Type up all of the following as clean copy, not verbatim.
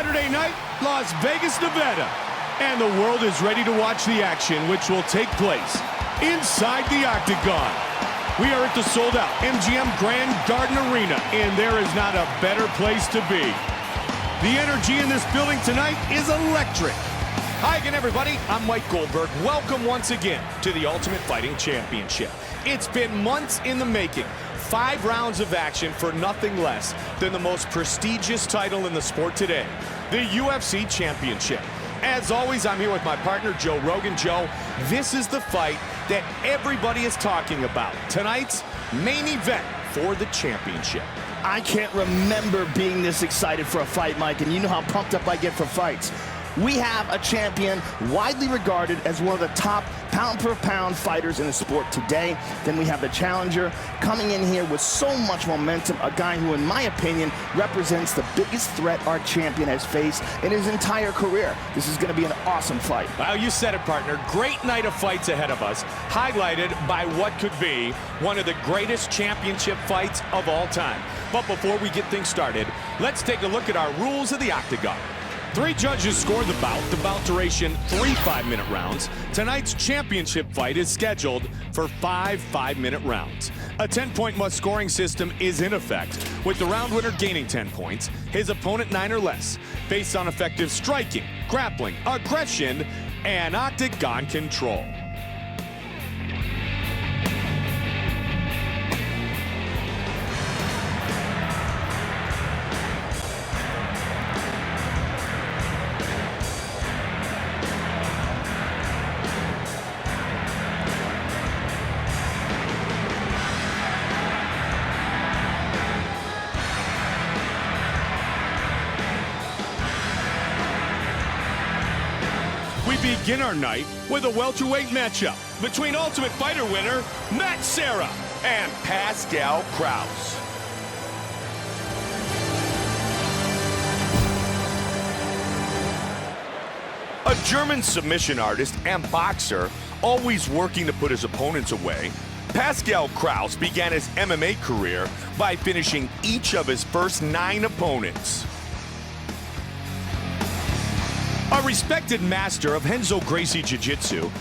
Saturday night, Las Vegas, Nevada. And the world is ready to watch the action, which will take place inside the Octagon. We are at the sold-out MGM Grand Garden Arena, and there is not a better place to be. The energy in this building tonight is electric. Hi again, everybody. I'm Mike Goldberg. Welcome once again to the Ultimate Fighting Championship. It's been months in the making. 5 rounds of action for nothing less than the most prestigious title in the sport today, the UFC Championship. As always, I'm here with my partner, Joe Rogan. Joe, this is the fight that everybody is talking about. Tonight's main event for the championship. I can't remember being this excited for a fight, Mike, and you know how pumped up I get for fights. We have a champion widely regarded as one of the top pound-per-pound fighters in the sport today. Then we have the challenger coming in here with so much momentum, a guy who, in my opinion, represents the biggest threat our champion has faced in his entire career. This is going to be an awesome fight. Well, you said it, partner. Great night of fights ahead of us, highlighted by what could be one of the greatest championship fights of all time. But before we get things started, let's take a look at our rules of the Octagon. 3 judges score the bout duration 3 5-minute rounds. Tonight's championship fight is scheduled for 5 5-minute rounds. A 10-point must scoring system is in effect, with the round winner gaining 10 points, his opponent 9 or less, based on effective striking, grappling, aggression, and octagon control. We begin our night with a welterweight matchup between Ultimate Fighter winner Serra and Pascal Krauss. A German submission artist and boxer, always working to put his opponents away, Pascal Krauss began his MMA career by finishing each of his first 9 opponents. A respected master of Renzo Gracie Jiu-Jitsu,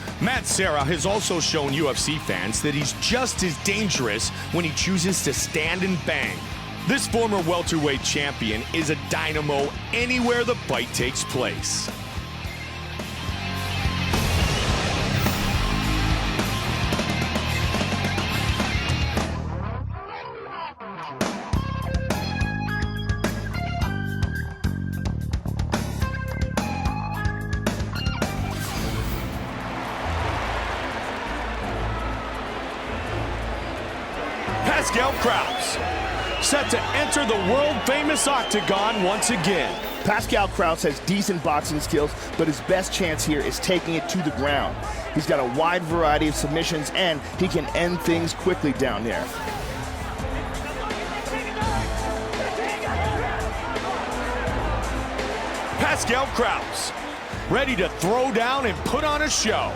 Serra has also shown UFC fans that he's just as dangerous when he chooses to stand and bang. This former welterweight champion is a dynamo anywhere the fight takes place. Pascal Krauss, set to enter the world-famous Octagon once again. Pascal Krauss has decent boxing skills, but his best chance here is taking it to the ground. He's got a wide variety of submissions, and he can end things quickly down there. Pascal Krauss, ready to throw down and put on a show.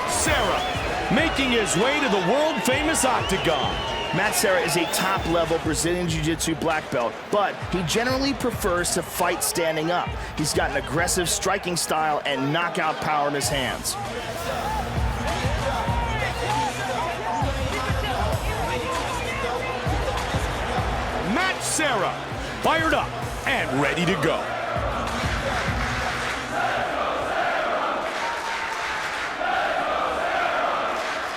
Serra, making his way to the world-famous Octagon. Serra is a top-level Brazilian Jiu-Jitsu black belt, but he generally prefers to fight standing up. He's got an aggressive striking style and knockout power in his hands. Serra, fired up and ready to go.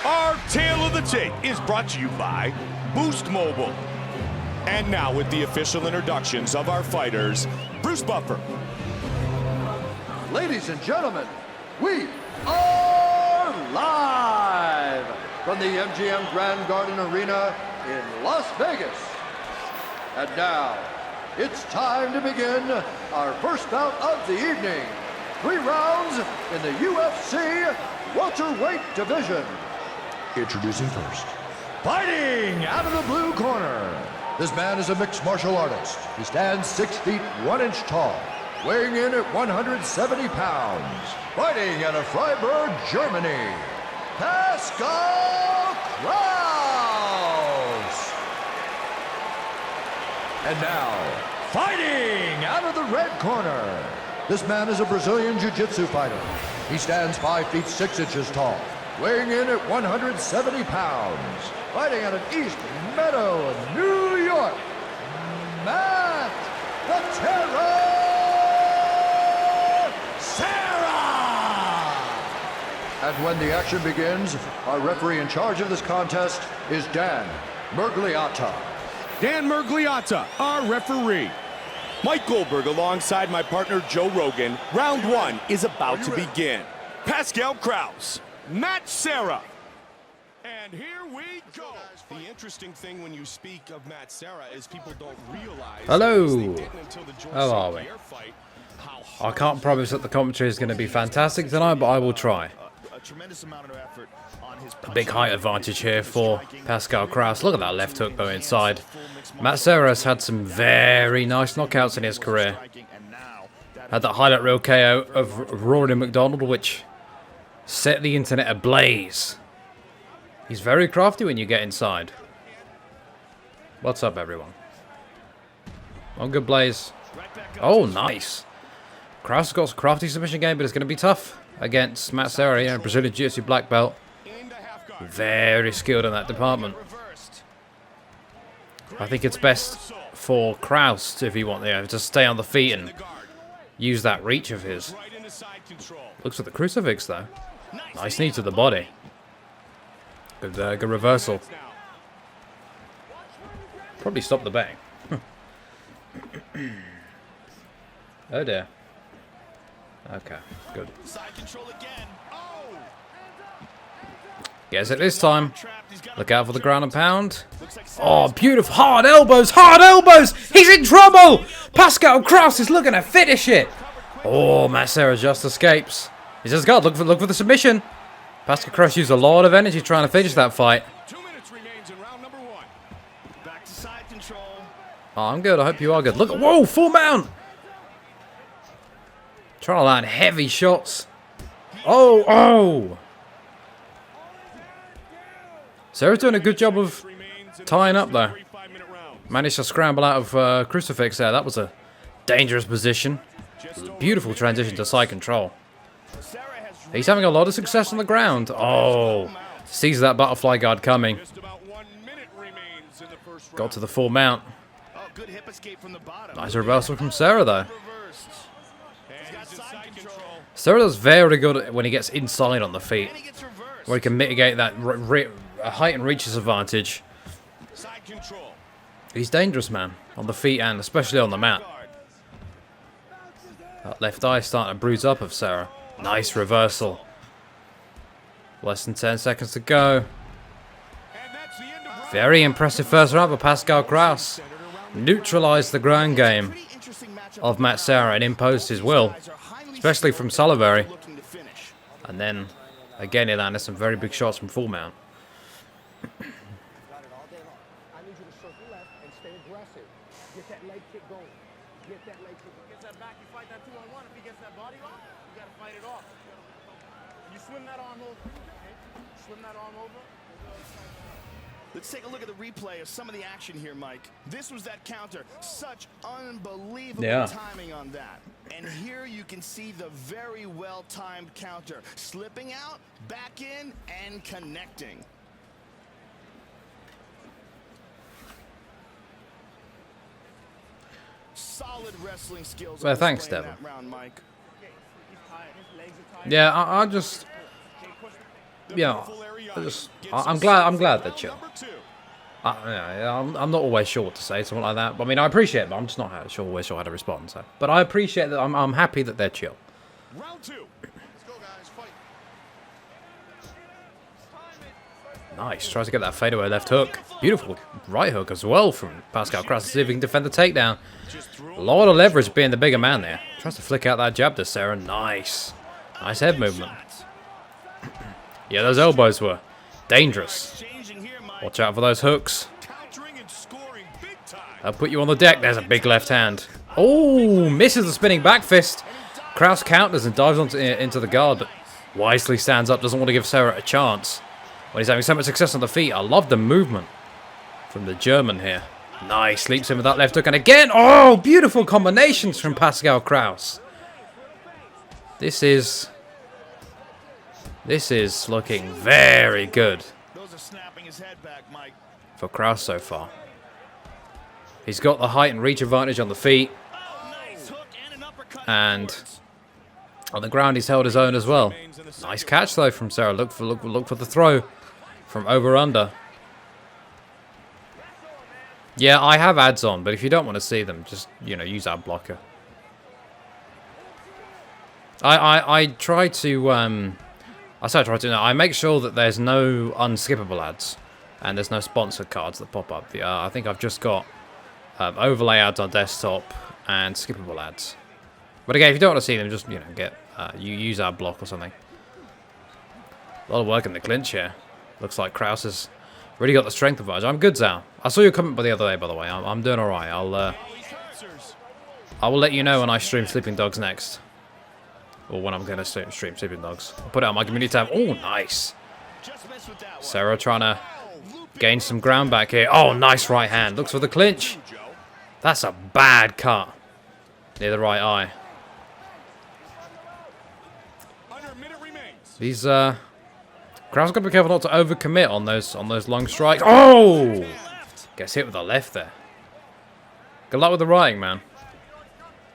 Our Tale of the Tape is brought to you by Boost Mobile. And now with the official introductions of our fighters, Bruce Buffer. Ladies and gentlemen, we are live from the MGM Grand Garden Arena in Las Vegas. And now, it's time to begin our first bout of the evening. 3 rounds in the UFC welterweight division. Introducing first, fighting out of the blue corner. This man is a mixed martial artist. He stands 6 feet 1 inch tall. weighing in at 170 pounds, fighting out of Freiburg, Germany, Pascal Krauss. And now, fighting out of the red corner. This man is a Brazilian Jiu-Jitsu fighter. He stands 5 feet 6 inches tall, weighing in at 170 pounds, fighting out of East Meadow, New York, Matt the Terror Serra! And when the action begins, our referee in charge of this contest is Dan Miragliotta. Dan Miragliotta, our referee. Mike Goldberg alongside my partner Joe Rogan. Round 1 is about to begin. Pascal Krauss, Matt Serra. And here we go. The interesting thing when you speak of Matt Serra is people don't realize. Hello. How are we? I can't promise that the commentary is going to be fantastic tonight, but I will try. A big height advantage here for Pascal Krauss. Look at that left hook though inside. Matt Serra has had some very nice knockouts in his career. Had that highlight reel KO of Rory McDonald, which set the internet ablaze. He's very crafty when you get inside. What's up, everyone? Oh, good blaze. Oh, nice. Krauss got a crafty submission game, but it's going to be tough against Matt Serra, a Brazilian Jiu-Jitsu black belt. Very skilled in that department. I think it's best for Krauss, if you want, to stay on the feet and use that reach of his. Looks like the crucifix, though. Nice knee to the body. Good reversal. Probably stop the bang. Oh dear. Okay, good. Gets it this time. Look out for the ground and pound. Oh, beautiful. Hard elbows. Hard elbows. He's in trouble. Pascal Krauss is looking to finish it. Oh, Matt Serra just escapes. He says, God, look for the submission. Pascal Krauss used a lot of energy trying to finish that fight. 2 minutes remains in round number 1. Back to side control. Oh, I'm good. I hope you are good. Look. Whoa, full mount. Trying to land heavy shots. Oh. Serra's doing a good job of tying up there. Managed to scramble out of crucifix there. That was a dangerous position. Beautiful transition to side control. He's having a lot of success on the ground. Oh, sees that butterfly guard coming. Got to the full mount. Nice reversal from Serra though. Serra does very good when he gets inside on the feet, where he can mitigate that height and reach disadvantage. He's dangerous, man, on the feet and especially on the mat. That left eye starting to bruise up of Serra. Nice reversal. Less than 10 seconds to go. Very impressive first round for Pascal Krauss. Neutralized the ground game of Matt Serra and imposed his will, especially from Salivary. And then, again, he landed some very big shots from full mount. Let's take a look at the replay of some of the action here, Mike. This was that counter. Such unbelievable timing on that. And here you can see the very well-timed counter. Slipping out, back in, and connecting. Solid wrestling skills. Well, thanks, Devin. Round, Mike. Yeah, I'm glad they're chill. I'm not always sure what to say, something like that. I mean, I appreciate it, but I'm just not always sure how to respond. So, but I appreciate that. I'm happy that they're chill. Round 2. Let's go, guys. Fight. Nice. Tries to get that fadeaway left hook. Beautiful right hook as well from Pascal Krauss to see if he can defend the takedown. A lot of leverage being the bigger man there. Tries to flick out that jab to Serra. Nice. Nice head movement. Yeah, those elbows were dangerous. Watch out for those hooks. They'll put you on the deck. There's a big left hand. Oh, misses the spinning back fist. Krauss counters and dives into the guard, but wisely stands up, doesn't want to give Serra a chance. When he's having so much success on the feet, I love the movement from the German here. Nice, leaps in with that left hook, and again, oh, beautiful combinations from Pascal Krauss. This is looking very good for Krauss so far. He's got the height and reach advantage on the feet, and on the ground he's held his own as well. Nice catch though from Serra. Look for the throw from over under. Yeah, I have ads on, but if you don't want to see them, just, you know, use ad blocker. I try to I make sure that there's no unskippable ads and there's no sponsored cards that pop up. I think I've just got overlay ads on desktop and skippable ads. But again, if you don't want to see them, just, you know, get you use ad block or something. A lot of work in the clinch here. Looks like Krauss has really got the strength advantage. I'm good, Zal. I saw your comment the other day, by the way. I'm doing all right. I will let you know when I stream Sleeping Dogs next. Or when I'm going to stream Sleeping Dogs. I'll put it on my community tab. Oh, nice. Serra trying to gain some ground back here. Oh, nice right hand. Looks for the clinch. That's a bad cut near the right eye. These Krauss got to be careful not to overcommit on those long strikes. Oh! Gets hit with the left there. Good luck with the right, man.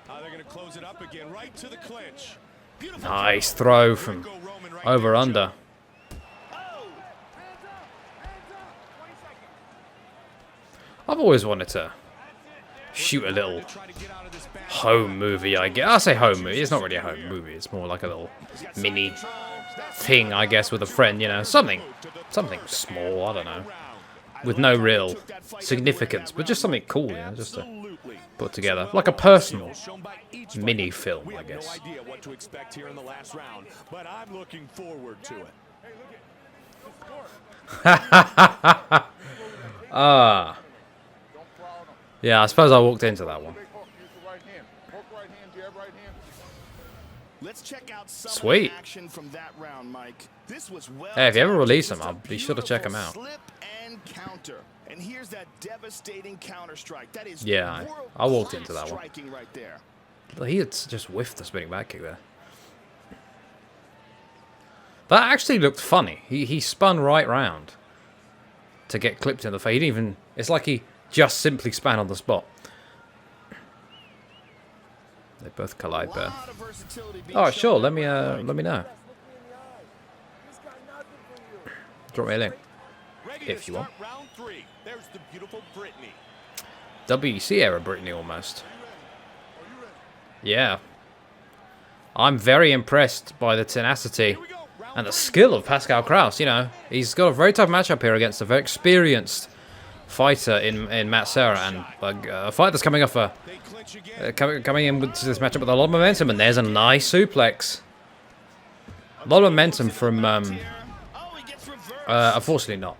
They're going to close it up again, right to the clinch. Nice throw from over under. I've always wanted to shoot a little home movie, I guess. I say home movie. It's not really a home movie. It's more like a little mini thing, I guess, with a friend, you know. Something small, I don't know. With no real significance, but just something cool, you know, just to put together. Like a personal mini film, I guess. No idea what to expect here in the last round, but I'm looking forward to it. Yeah, I suppose I walked into that one. Let's check out some Sweet. action from that round, Mike. This was well. Hey, if you ever release them, I'll be sure to check them out. Slip and counter. And here's that devastating counter strike. That is Yeah, I walked into that one. striking right there. He had just whiffed the spinning back kick there. That actually looked funny. He spun right round to get clipped in the face. He didn't even. It's like he just simply span on the spot. They both collide there. Oh, sure. Let me know. Drop me a link if you want. WEC era Brittany almost. Yeah. I'm very impressed by the tenacity and the skill of Pascal Krauss. You know, he's got a very tough matchup here against a very experienced fighter in Matt Serra, and a fight that's coming off coming in with this matchup with a lot of momentum. And there's a nice suplex. A lot of momentum from unfortunately not.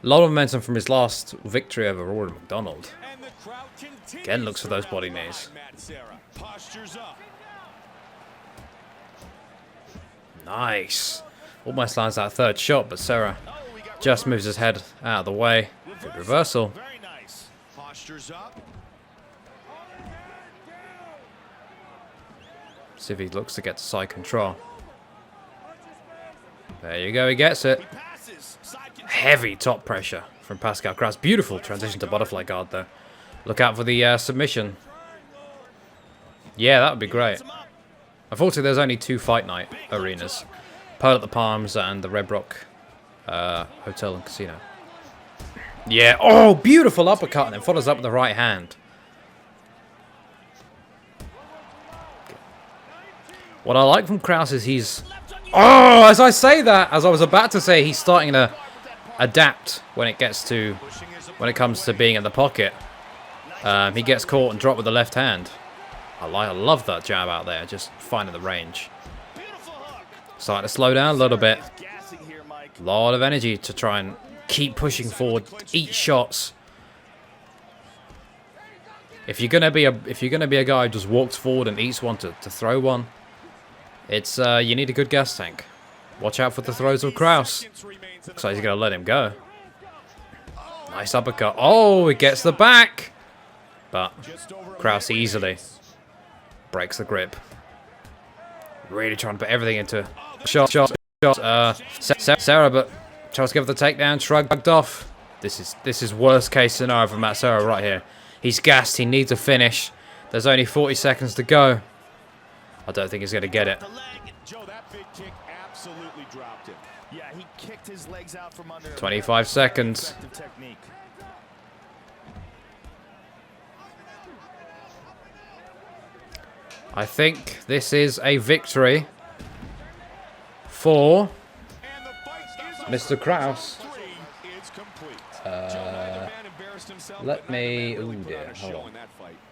A lot of momentum from his last victory over Rory McDonald. Again, looks for those body knees. Nice. Almost lands that third shot, but Serra just moves his head out of the way. Good reversal. Very nice. Postures up. See if he looks to get to side control. There you go, he gets it. Heavy top pressure from Pascal Krauss. Beautiful transition to butterfly guard, though. Look out for the submission. Yeah, that would be great. Unfortunately, there's only 2 fight night arenas. Pearl at the Palms and the Red Rock Hotel and Casino. Yeah, oh, beautiful uppercut, and then follows up with the right hand. What I like from Krauss is he's... Oh, as I say that, as I was about to say, he's starting to adapt when it comes to being in the pocket. He gets caught and dropped with the left hand. I love that jab out there, just finding the range. Starting to slow down a little bit. A lot of energy to try and keep pushing forward, eat shots. If you're gonna be a guy who just walks forward and eats one to throw one, it's you need a good gas tank. Watch out for the throws of Krauss. Looks like he's gonna let him go. Nice uppercut. Oh, he gets the back, but Krauss easily breaks the grip. Really trying to put everything into shot. Serra, but tries to give the takedown. Shrugged off. This is worst case scenario for Matt Serra right here. He's gassed. He needs a finish. There's only 40 seconds to go. I don't think he's going to get it. Joe, that big kick absolutely dropped him. Yeah, he kicked his legs out from under. 25 seconds. I think this is a victory for Mr. Krauss. Let me. Oh dear. Hold on.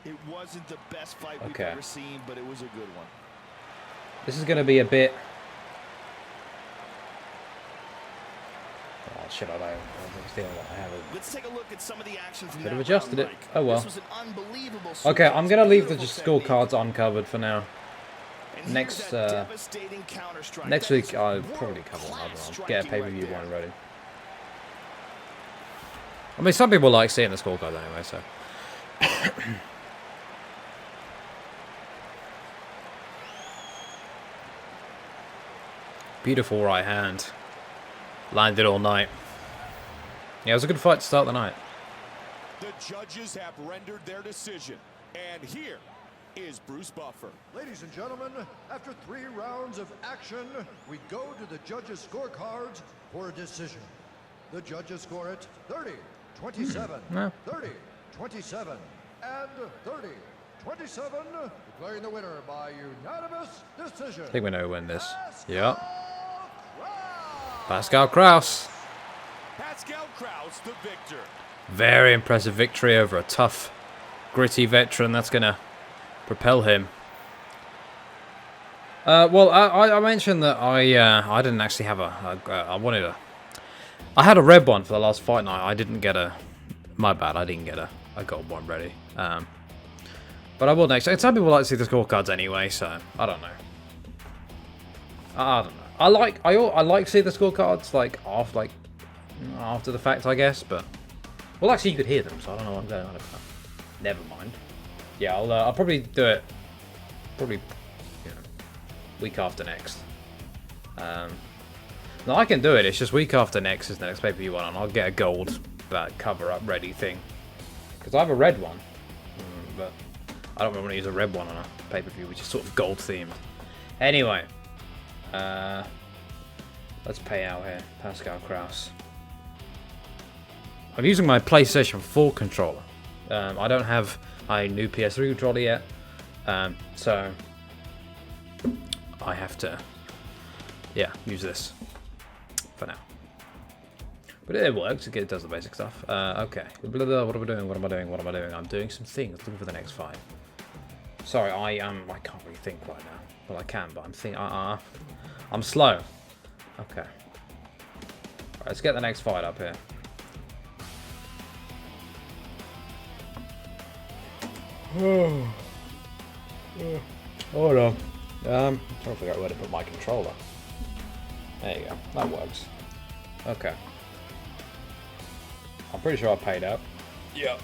It wasn't the best fight we've Okay. ever seen, but it was a good one. This is going to be a bit. Oh shit! I don't. I'm feeling like I haven't. Let's take a look at some of the action from Could that have adjusted round, it. Mike. Oh well. This was an unbelievable Okay, I'm gonna leave the beautiful scorecards technique. uncovered for now. And here's Next, that devastating counter-strike. Next That week is I'll probably cover another world-class one. Get a striking pay-per-view right one there. ready. I mean, some people like seeing the scorecard anyway, so. Beautiful right hand. Landed all night. Yeah, it was a good fight to start the night. The judges have rendered their decision. And here is Bruce Buffer. Ladies and gentlemen, after 3 rounds of action, we go to the judges' scorecards for a decision. The judges score it 30, 27, No. 30, 27, and 30, 27, declaring the winner by unanimous decision. I think we know who win this. Pascal Yep. Krauss. Pascal Krauss. Pascal Krauss, the victor. Very impressive victory over a tough, gritty veteran. That's going to propel him. Well, I mentioned that I didn't actually have I had a red one for the last fight night. I didn't get a... My bad, I didn't get a gold one ready. But I will next. And some people like to see the scorecards anyway, so I don't know. I don't know. I like to see the scorecards after the fact, I guess, but... Well, actually, you could hear them, so I don't know what I'm going on about. Never mind. Yeah, I'll probably do it. Probably, week after next. No, I can do it. It's just week after next is the next pay-per-view one, and I'll get a gold cover-up ready thing. Because I have a red one, but I don't really want to use a red one on a pay-per-view, which is sort of gold-themed. Anyway, let's pay out here. Pascal Krauss. I'm using my PlayStation 4 controller. I don't have my new PS3 controller yet, so I have to, use this for now. But it works. It does the basic stuff. Okay. What am I doing? I'm doing some things. Looking for the next fight. Sorry, I can't really think right now. Well, I can, but I'm slow. Okay. Right, let's get the next fight up here. Hold on. I'm trying to figure out where to put my controller. There you go. That works. Okay. I'm pretty sure I paid up. Yep.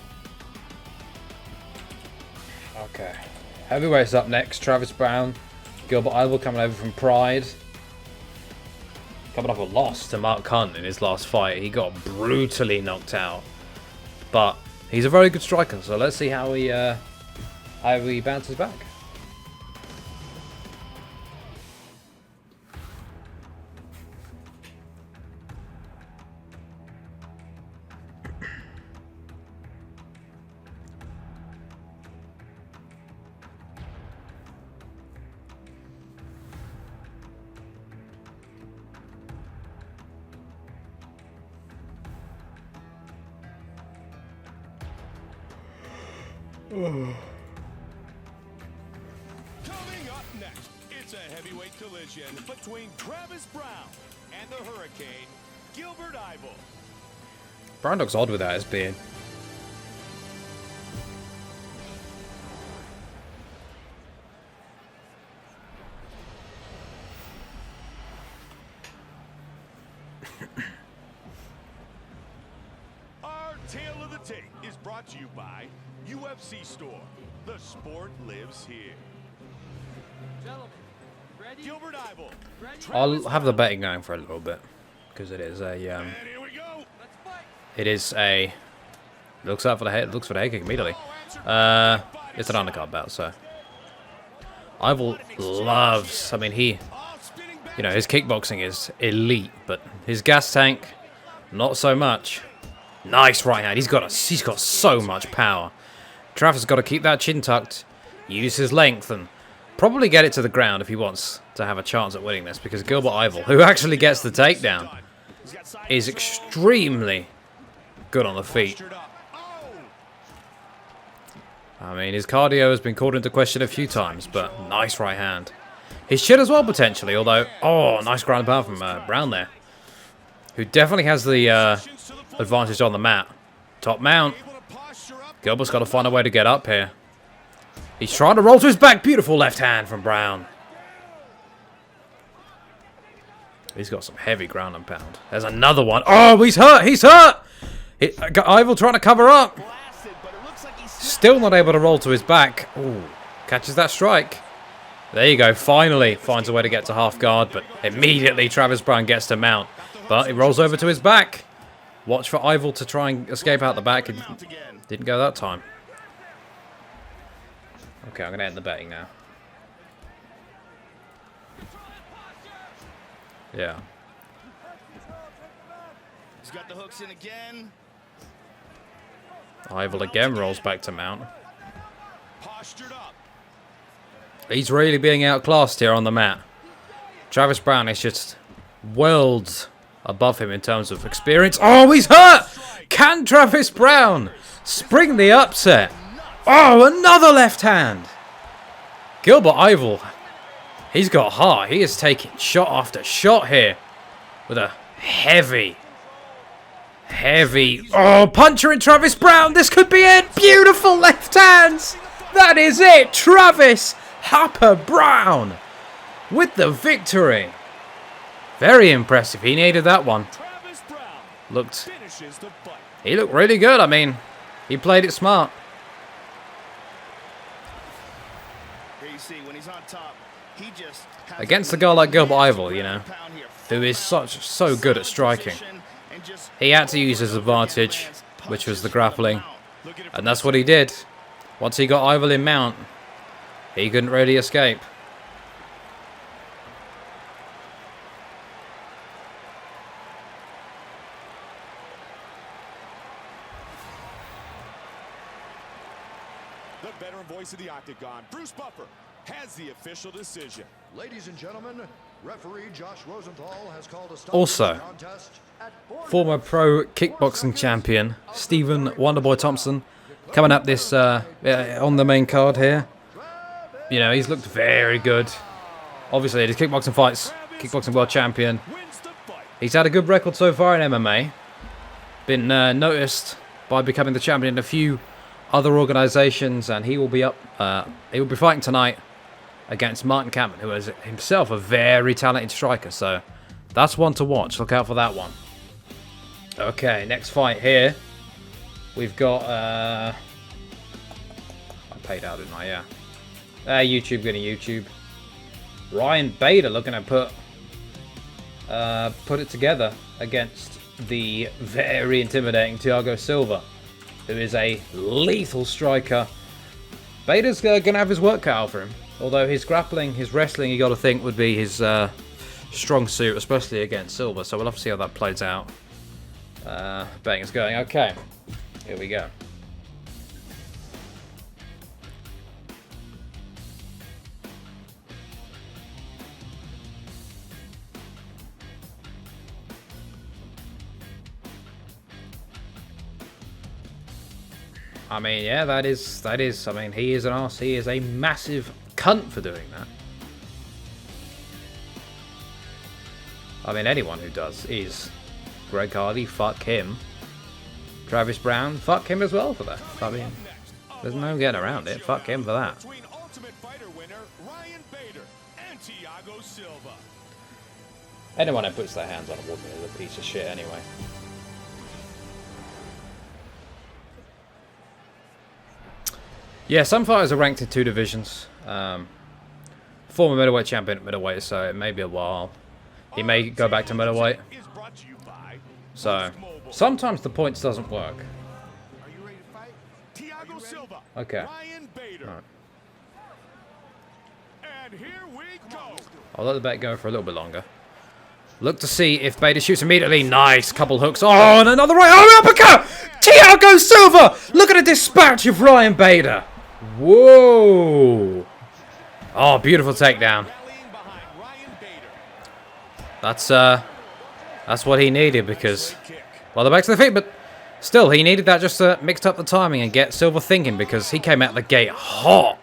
Okay. Heavyweights up next. Travis Browne. Gilbert Yvel coming over from Pride. Coming off a loss to Mark Hunt in his last fight. He got brutally knocked out. But he's a very good striker, so let's see how he bounces back. Coming up next, it's a heavyweight collision between Travis Browne and the Hurricane, Gilbert Yvel. Browne looks odd without his beard. Tale of the Tape is brought to you by UFC Store. The sport lives here. Gilbert, Yvel. I'll have the betting going for a little bit because it is a And here we go. looks for the head kick immediately. It's an undercard bout, so Yvel loves. I mean, his kickboxing is elite, but his gas tank, not so much. Nice right hand. He's got so much power. Travis has got to keep that chin tucked, use his length, and probably get it to the ground if he wants to have a chance at winning this, because Gilbert Yvel, who actually gets the takedown, is extremely good on the feet. I mean, his cardio has been called into question a few times, but nice right hand. His chin as well, potentially, although, nice ground and pound from Browne there, who definitely has the advantage on the mat. Top mount. Gilbert's got to find a way to get up here. He's trying to roll to his back. Beautiful left hand from Browne. He's got some heavy ground and pound. There's another one. Oh, he's hurt. He's hurt. Yvel trying to cover up. Still not able to roll to his back. Ooh, catches that strike. There you go. Finally finds a way to get to half guard, but immediately Travis Browne gets to mount. But he rolls over to his back. Watch for Yvel to try and escape out the back. It didn't go that time. Okay, I'm going to end the betting now. Yeah. He's got the hooks in again. Yvel again rolls back to mount. He's really being outclassed here on the mat. Travis Browne is just worlds above him in terms of experience. Oh, he's hurt! Can Travis Browne spring the upset? Oh, another left hand! Gilbert Yvel, he's got heart. He is taking shot after shot here with a heavy puncher in Travis Browne. This could be it. Beautiful left hands. That is it. Travis Hopper Browne with the victory. Very impressive. He needed that one. He looked really good. I mean, he played it smart. Against a guy like Gilbert Yvel, who is so good at striking. He had to use his advantage, which was the grappling. And that's what he did. Once he got Yvel in mount, he couldn't really escape. The veteran voice of the Octagon, Bruce Buffer, has the official decision. Ladies and gentlemen, referee Josh Rosenthal has called a stop Also, to the contest at former pro kickboxing champion Stephen Wonderboy Thompson coming up this on the main card here. He's looked very good. Obviously, in his kickboxing fights, kickboxing world champion. He's had a good record so far in MMA. Been noticed by becoming the champion in a few other organizations, and he will be fighting tonight against Martin Kampmann, who is himself a very talented striker. So that's one to watch. Look out for that one. Okay, next fight here. We've got I paid out, didn't I? Yeah. YouTube gonna YouTube. Ryan Bader looking to put it together against the very intimidating Thiago Silva, who is a lethal striker. Bader's going to have his work cut out for him. Although his grappling, his wrestling, you got to think would be his strong suit, especially against Silva. So we'll have to see how that plays out. Betting is going. Okay, here we go. I mean, yeah, that is. I mean, he is an arse. He is a massive cunt for doing that. I mean, anyone who does is. Greg Hardy, fuck him. Travis Browne, fuck him as well for that. I mean, there's no getting around it. Fuck him for that. Between Ultimate Fighter winner Ryan Bader and Thiago Silva. Anyone who puts their hands on a woman is a piece of shit anyway. Yeah, some fighters are ranked in 2 divisions. Former middleweight champion at middleweight, so it may be a while. He may go back to middleweight. So, sometimes the points doesn't work. Are you ready to fight? Thiago Silva. Okay. Right. And here we go. I'll let the bet go for a little bit longer. Look to see if Bader shoots immediately. Nice. Couple hooks. Oh, and another right arm uppercut. Thiago Silva. Look at the dispatch of Ryan Bader. Whoa. Oh, beautiful takedown. That's what he needed because, well, they're back to the feet, but still, he needed that just to mix up the timing and get Silva thinking because he came out the gate hot.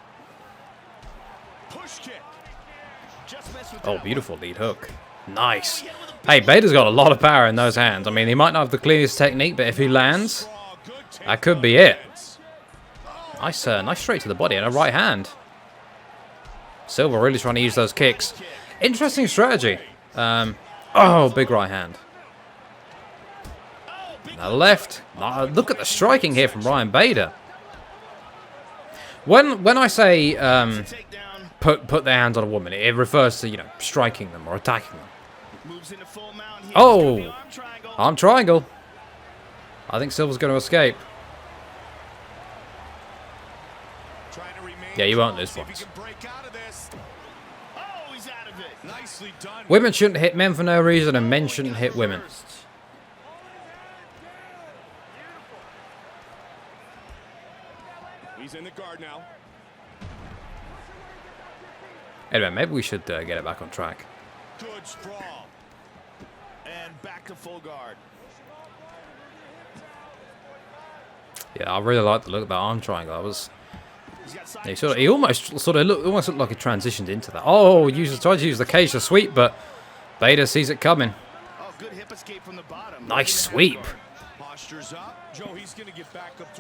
Oh, beautiful lead hook. Nice. Hey, Bader's got a lot of power in those hands. I mean, he might not have the cleanest technique, but if he lands, that could be it. Nice, nice straight to the body and a right hand. Silva really trying to use those kicks. Interesting strategy. Oh, big right hand. Now left. Look at the striking here from Ryan Bader. When I say put their hands on a woman, it refers to, you know, striking them or attacking them. Oh, arm triangle. I think Silva's going to escape. Yeah, you won't lose points. Women shouldn't hit men for no reason, and men shouldn't hit women. He's in the guard now. Anyway, maybe we should get it back on track. Good sprawl. And back to full guard. Yeah, I really like the look of that arm triangle. That was. He almost looked like he transitioned into that. Oh, tried to use the cage to sweep, but Bader sees it coming. Nice sweep.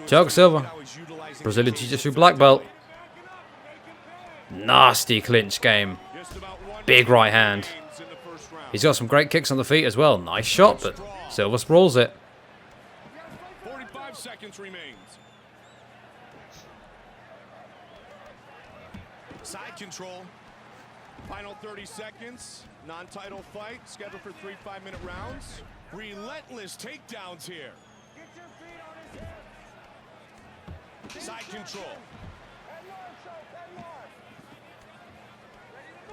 Thiago Silva, Brazilian Jiu-Jitsu black belt. Nasty clinch game. Big right hand. He's got some great kicks on the feet as well. Nice shot, but Silva sprawls it. 45 seconds remains. Side control. Final 30 seconds. Non-title fight. Scheduled for 3 5-minute rounds. Relentless takedowns here. Side control.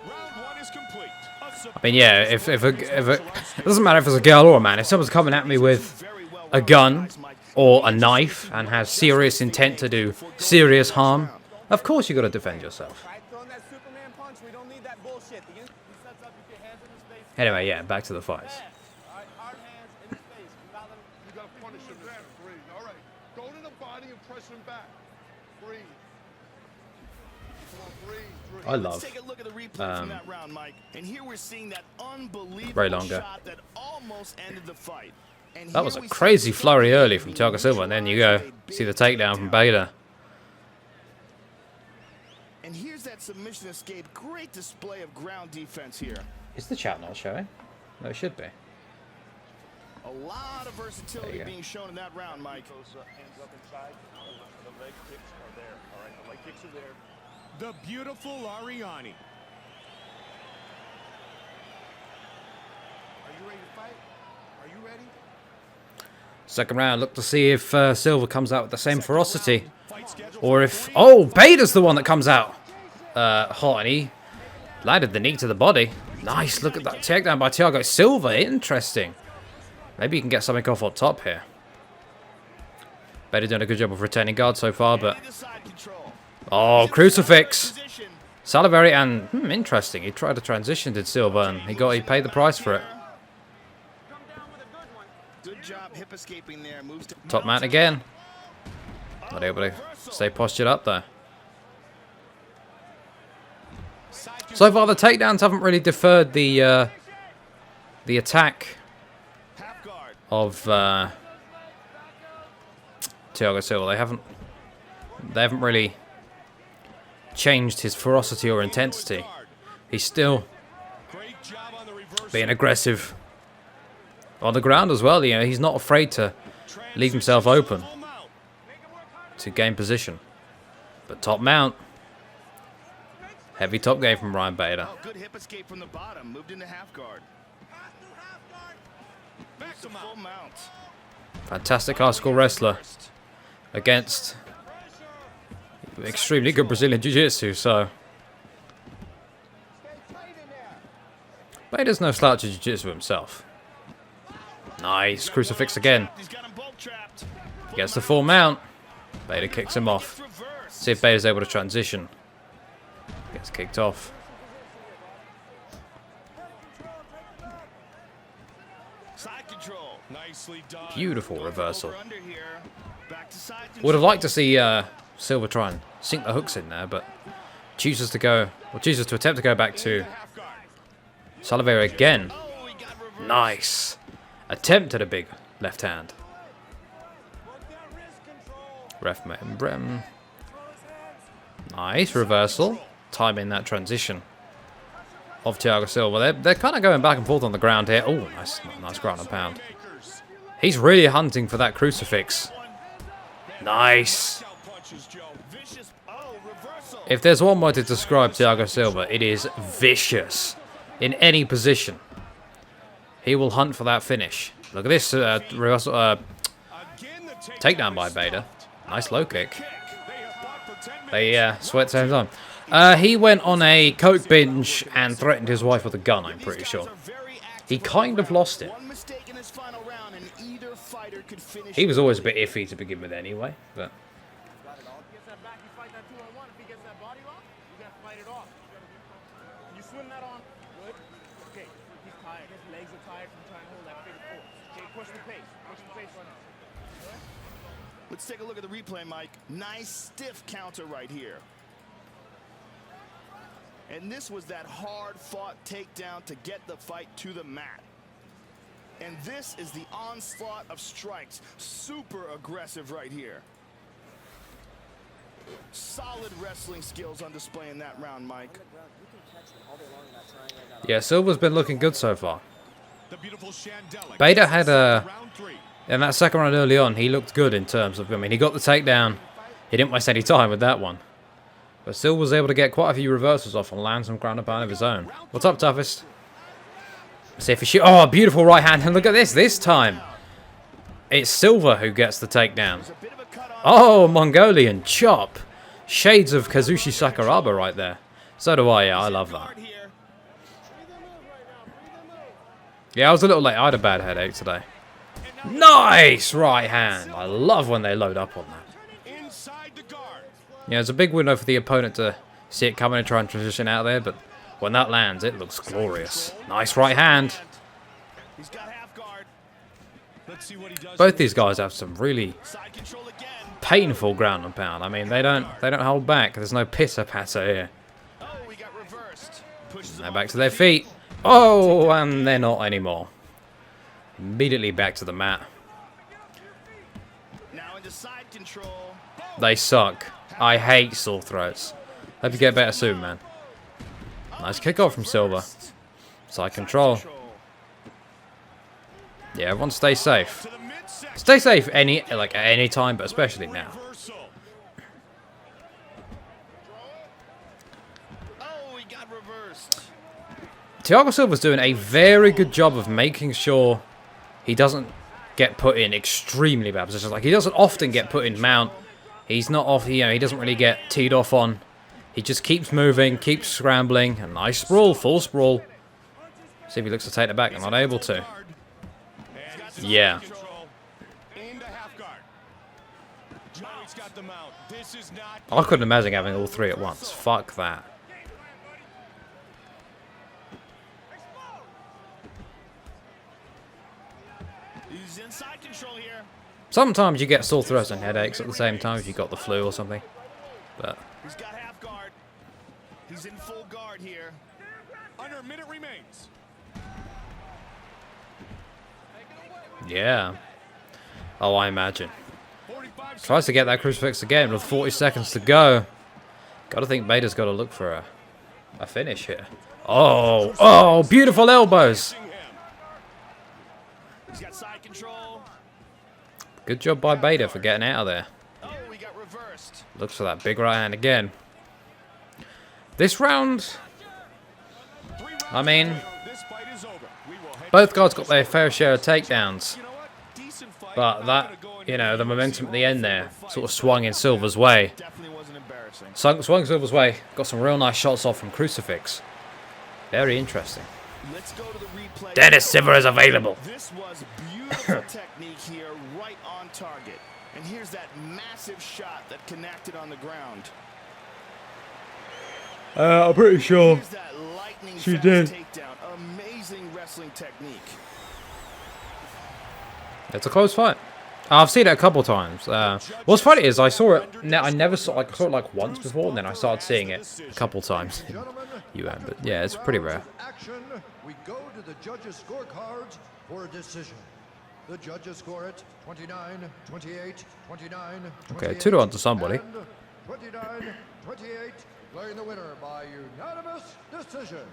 Round 1 is complete. I mean, yeah, if it doesn't matter if it's a girl or a man. If someone's coming at me with a gun or a knife and has serious intent to do serious harm, of course you got to defend yourself. Anyway, yeah, back to the fights. I love very longer. That was a crazy flurry early from Thiago Silva, and then you go see the takedown from Bader. And here's that submission escape. Great display of ground defense here. Is the chat not showing? No, it should be. A lot of versatility being shown in that round, Mike. Hands up inside. The leg kicks are there. All right, the leg kicks are there. The beautiful Ariani. Are you ready to fight? Are you ready? Second round, look to see if Silva comes out with the same ferocity. Or if... Oh, Bader's the one that comes out hot, and he landed the knee to the body. Nice, look at that takedown by Thiago Silva. Interesting. Maybe you can get something off on top here. Bader doing a good job of retaining guard so far, but... Oh, crucifix. Salivary, and interesting. He tried to transition, did Silva, and he paid the price for it. Top man again. Not able to stay postured up there. So far, the takedowns haven't really deferred the attack of Thiago Silva. They haven't really changed his ferocity or intensity. He's still being aggressive on the ground as well. You know, he's not afraid to leave himself open to gain position. But top mount. Heavy top game from Ryan Bader. Oh, good hip escape from the bottom. Moved into half guard. Back to full mount. Fantastic high school wrestler against extremely good Brazilian Jiu-Jitsu, so Bader's no slouch of Jiu-Jitsu himself. Nice, crucifix again. He gets the full mount. Bader kicks him off. See if Bader's able to transition. Gets kicked off. Beautiful reversal. Would have liked to see Silva try and sink the hooks in there, but chooses to attempt to go back to Oliveira again. Nice. Attempt at a big left hand. Ref Brem. Nice reversal. Timing that transition of Thiago Silva. They're kind of going back and forth on the ground here. Oh, nice ground and pound. He's really hunting for that crucifix. Nice. If there's one word to describe Thiago Silva, it is vicious. In any position, he will hunt for that finish. Look at this takedown by Bader. Nice low kick. They sweat at the same time. He went on a coke binge and threatened his wife with a gun, I'm pretty sure. He kind of lost it. He was always a bit iffy to begin with anyway, but... Let's take a look at the replay, Mike. Nice stiff counter right here. And this was that hard-fought takedown to get the fight to the mat. And this is the onslaught of strikes. Super aggressive right here. Solid wrestling skills on display in that round, Mike. Yeah, Silva's been looking good so far. Bader had in that second round early on, he looked good in terms of, I mean, he got the takedown. He didn't waste any time with that one. But Silva was able to get quite a few reversals off and land some ground and pound of his own. What's up, toughest? See if he shoots. Oh, beautiful right hand. And look at this time. It's Silva who gets the takedown. Oh, Mongolian chop. Shades of Kazushi Sakuraba right there. So do I, yeah, I love that. Yeah, I was a little late. I had a bad headache today. Nice right hand. I love when they load up on that. Yeah, it's a big window for the opponent to see it coming and try and transition out there, but when that lands, it looks glorious. Nice right hand. Both these guys have some really painful ground and pound. I mean, they don't hold back. There's no pitter patter here. Now back to their feet. Oh, and they're not anymore. Immediately back to the mat. They suck. I hate sore throats. Hope you get better soon, man. Nice kickoff from Silva. Side control. Yeah, everyone stay safe. Stay safe at any time, but especially now. Thiago Silva's doing a very good job of making sure he doesn't get put in extremely bad positions. Like, he doesn't often get put in mount. He's not off, he doesn't really get teed off on. He just keeps moving, keeps scrambling. A nice sprawl, full sprawl. See if he looks to take it back. I'm not able to. Yeah. I couldn't imagine having all three at once. Fuck that. Sometimes you get sore throats and headaches at the same time if you got the flu or something. But he's got half guard. He's in full guard here. Under a minute remains. Yeah. Oh, I imagine. Tries to get that crucifix again with 40 seconds to go. Gotta think Bader's got to look for a finish here. Oh, beautiful elbows. He's got side control. Good job by Bader for getting out of there. Oh, we got reversed. Looks for that big right hand again. This round, I mean, both guys got their fair share of takedowns. But that, you know, the momentum at the end there sort of swung in Silva's way. Swung Silva's way. Got some real nice shots off from Crucifix. Very interesting. Dennis Siver is available. This was beautiful technique here, right on target. And here's that massive shot that connected on the ground. I'm pretty sure she did. Takedown. Amazing wrestling technique. It's a close fight. I've seen it a couple times. What's funny is I saw it. I never saw. Like, I saw it like once before, and then I started seeing it a couple times in UM. But yeah, it's pretty rare. Action. We go to the judges' scorecards for a decision. The judges score it 29, 28, 29. Okay, 2-1 to somebody. 29, 28. Declaring the winner by unanimous decision,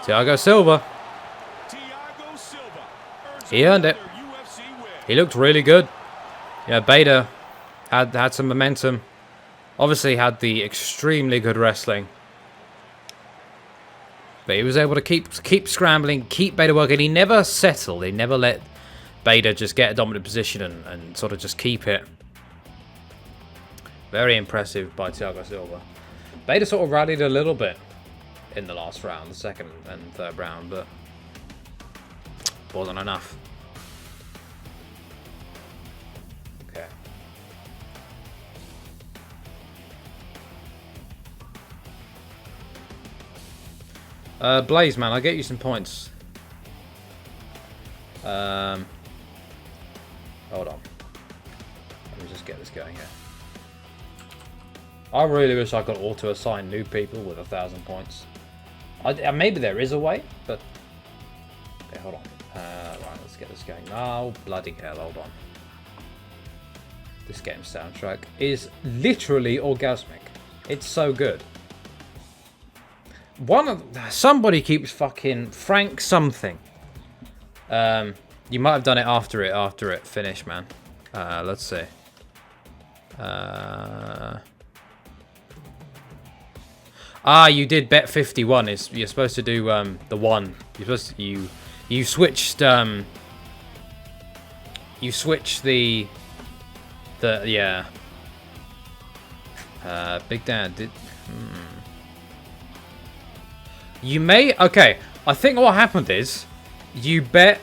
Thiago Silva. He earned it. He looked really good. Yeah, Beta had some momentum. Obviously had the extremely good wrestling. But he was able to keep scrambling, keep Beta working. He never settled. He never let Beta just get a dominant position and sort of just keep it. Very impressive by Thiago Silva. Beta sort of rallied a little bit in the last round, the second and third round, but wasn't enough. Okay. Blaze, man, I'll get you some points. Hold on. Let me just get this going here. I really wish I could auto-assign new people with 1,000 points. Maybe there is a way, but... Okay, hold on. Right, let's get this going. Oh, bloody hell, hold on. This game's soundtrack is literally orgasmic. It's so good. Somebody keeps fucking Frank something. You might have done it after it finished, man. Let's see. You did bet 51. You're supposed to do the one. You switched yeah. Big Dan did. You may okay. I think what happened is you bet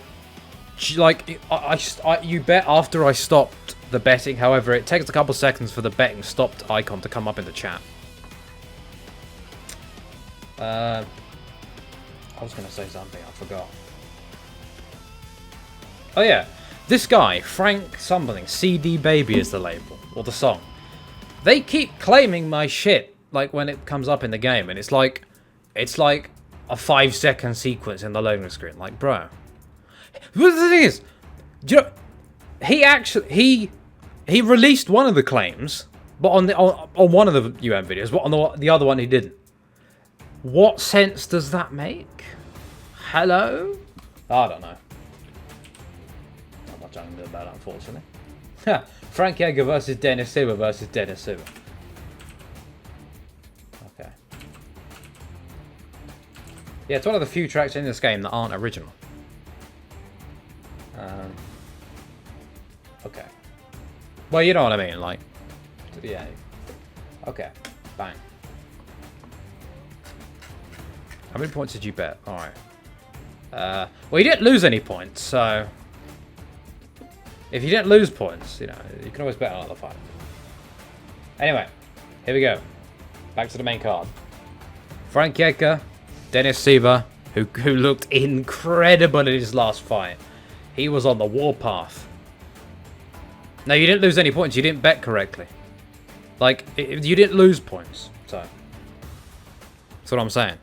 like you bet after I stopped the betting. However, it takes a couple seconds for the betting stopped icon to come up in the chat. I was going to say something, I forgot. Oh yeah, this guy, Frank something, CD Baby is the label, or the song. They keep claiming my shit, like when it comes up in the game, and it's like a 5-second sequence in the loading screen. Like, bro. The thing is, do you know, he released one of the claims, but on one of the UM videos, but on the other one he didn't. What sense does that make? Hello? I don't know. Not much I can do about it, unfortunately. Frankie Edgar versus Dennis Silva versus Dennis Silva. Okay. Yeah, it's one of the few tracks in this game that aren't original. Okay. Well, you know what I mean, like... Yeah. Okay. Bang. How many points did you bet? Alright. Well, you didn't lose any points, so... If you didn't lose points, you know, you can always bet on another fight. Anyway, here we go. Back to the main card. Frankie Edgar, Dennis Siver, who looked incredible in his last fight. He was on the warpath. No, you didn't lose any points. You didn't bet correctly. Like, you didn't lose points. So, that's what I'm saying.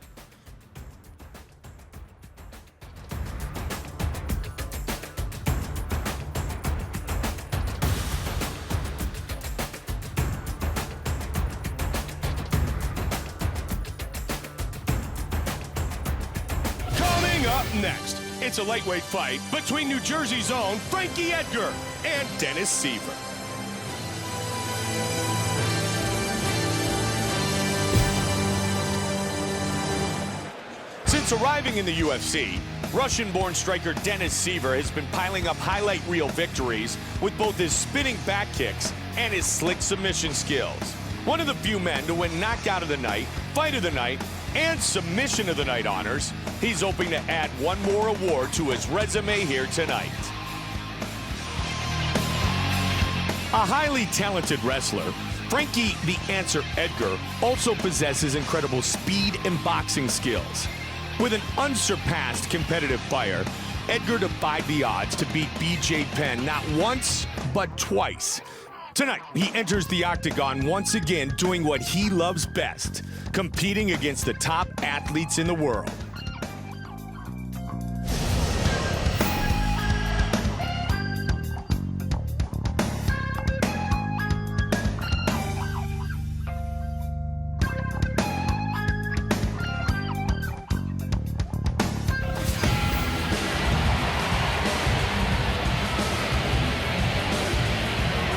Coming up next, It's a lightweight fight between New Jersey's own Frankie Edgar and Dennis Siver. Since arriving in the UFC, Russian-born striker Dennis Siver has been piling up highlight reel victories with both his spinning back kicks and his slick submission skills. One of the few men to win knockout of the night, fight of the night, and submission of the night honors, he's hoping to add one more award to his resume here tonight. A highly talented wrestler, Frankie "The Answer" Edgar also possesses incredible speed and boxing skills. With an unsurpassed competitive fire, Edgar defied the odds to beat BJ Penn not once, but twice. Tonight, he enters the octagon once again doing what he loves best, competing against the top athletes in the world.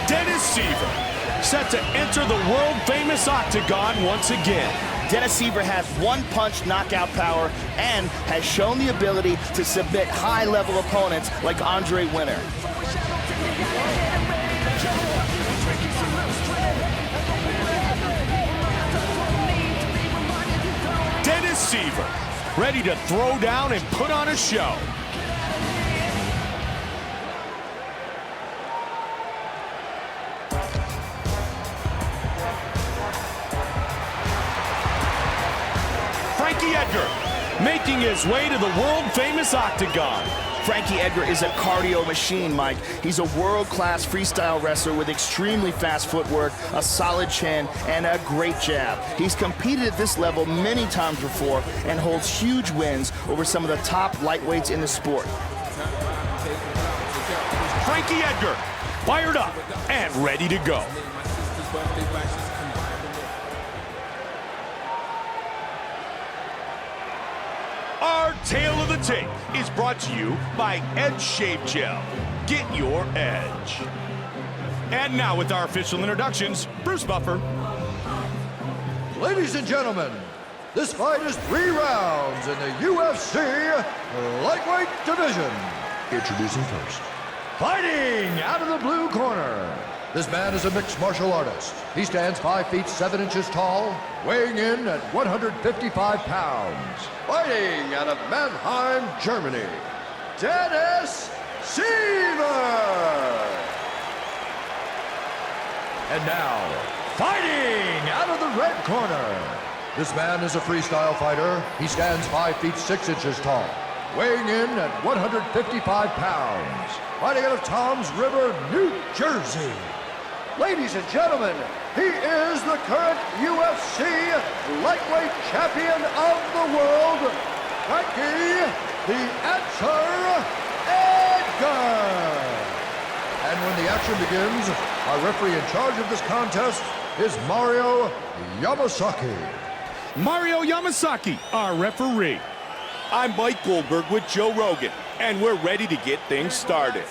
Dennis Siver, set to enter the world-famous octagon once again. Dennis Siver has one-punch knockout power and has shown the ability to submit high-level opponents like Andre Winner. Dennis Siver, ready to throw down and put on a show. Frankie Edgar, making his way to the world-famous octagon. Frankie Edgar is a cardio machine, Mike. He's a world-class freestyle wrestler with extremely fast footwork, a solid chin, and a great jab. He's competed at this level many times before and holds huge wins over some of the top lightweights in the sport. Frankie Edgar, fired up and ready to go. Our Tale of the Tape is brought to you by Edge Shave Gel. Get your edge. And now with our official introductions, Bruce Buffer. Ladies and gentlemen, this fight is 3 rounds in the UFC lightweight division. Introducing first. Fighting out of the blue corner. This man is a mixed martial artist. He stands 5 feet 7 inches tall, weighing in at 155 pounds. Fighting out of Mannheim, Germany, Dennis Siver. And now, fighting out of the red corner. This man is a freestyle fighter. He stands 5 feet 6 inches tall, weighing in at 155 pounds. Fighting out of Toms River, New Jersey. Ladies and gentlemen, he is the current UFC lightweight champion of the world, Frankie "The Answer" Edgar. And when the action begins, our referee in charge of this contest is Mario Yamasaki. Mario Yamasaki, our referee. I'm Mike Goldberg with Joe Rogan, and we're ready to get things started.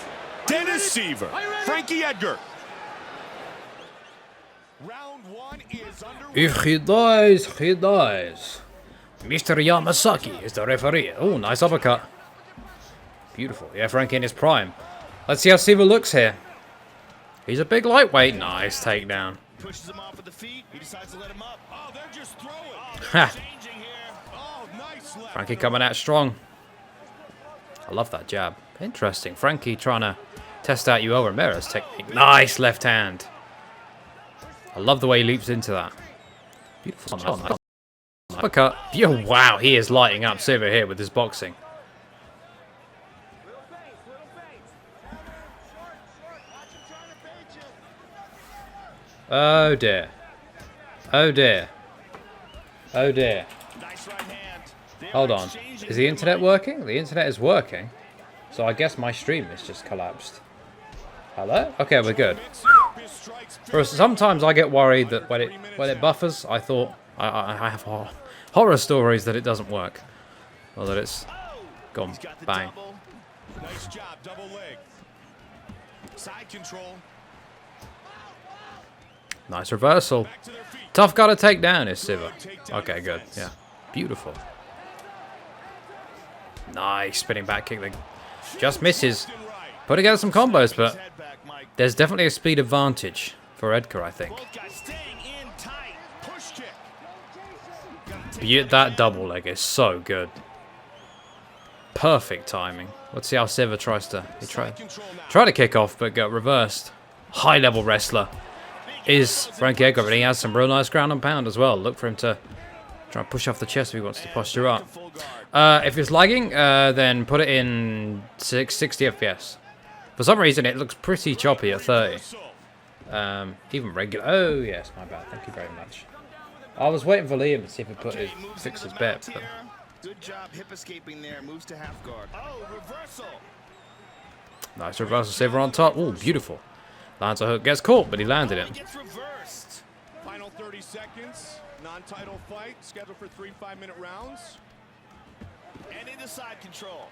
Dennis Siver, Frankie Edgar. Round 1 is underway. If he dies, he dies. Mr. Yamasaki is the referee. Oh, nice uppercut. Beautiful. Yeah, Frankie in his prime. Let's see how Siver looks here. He's a big lightweight. Nice takedown. Pushes him off with the feet. He decides to let him up. Oh, they're just throwing. Ha! Changing here. Oh, nice left. Frankie coming out strong. I love that jab. Interesting. Frankie trying to test out Yvel Ramirez's technique. Nice left hand. I love the way he leaps into that. Beautiful. Uppercut. Yeah, wow, he is lighting up Siver here with his boxing. Oh dear. Oh dear. Oh dear. Hold on. Is the internet working? The internet is working. So I guess my stream has just collapsed. Hello? Okay, we're good. Sometimes I get worried that when it buffers, I thought I have horror stories that it doesn't work, or that it's Go on, bang. Nice job, double leg. Side control. Nice reversal. Tough guy to take down is Siver. Okay, good. Yeah. Beautiful. Nice spinning back kick that just misses. Put together some combos, but there's definitely a speed advantage for Edgar, I think. That double leg is so good. Perfect timing. Let's see how Siver tries to... He try to kick off, but got reversed. High-level wrestler is Frankie Edgar, but he has some real nice ground and pound as well. Look for him to try and push off the chest if he wants to posture up. If it's lagging, then put it in 60 FPS. For some reason, it looks pretty choppy at 30. Even regular. Oh, yes, my bad. Thank you very much. I was waiting for Liam to see if he fix his bet. But... Good job hip escaping there. Moves to half guard. Oh, reversal. Nice reversal. Siver on top. Oh, beautiful. Lands a hook. Gets caught, but he landed it. Final 30 seconds. Non-title fight. Scheduled for 3 5-minute rounds. And into side control.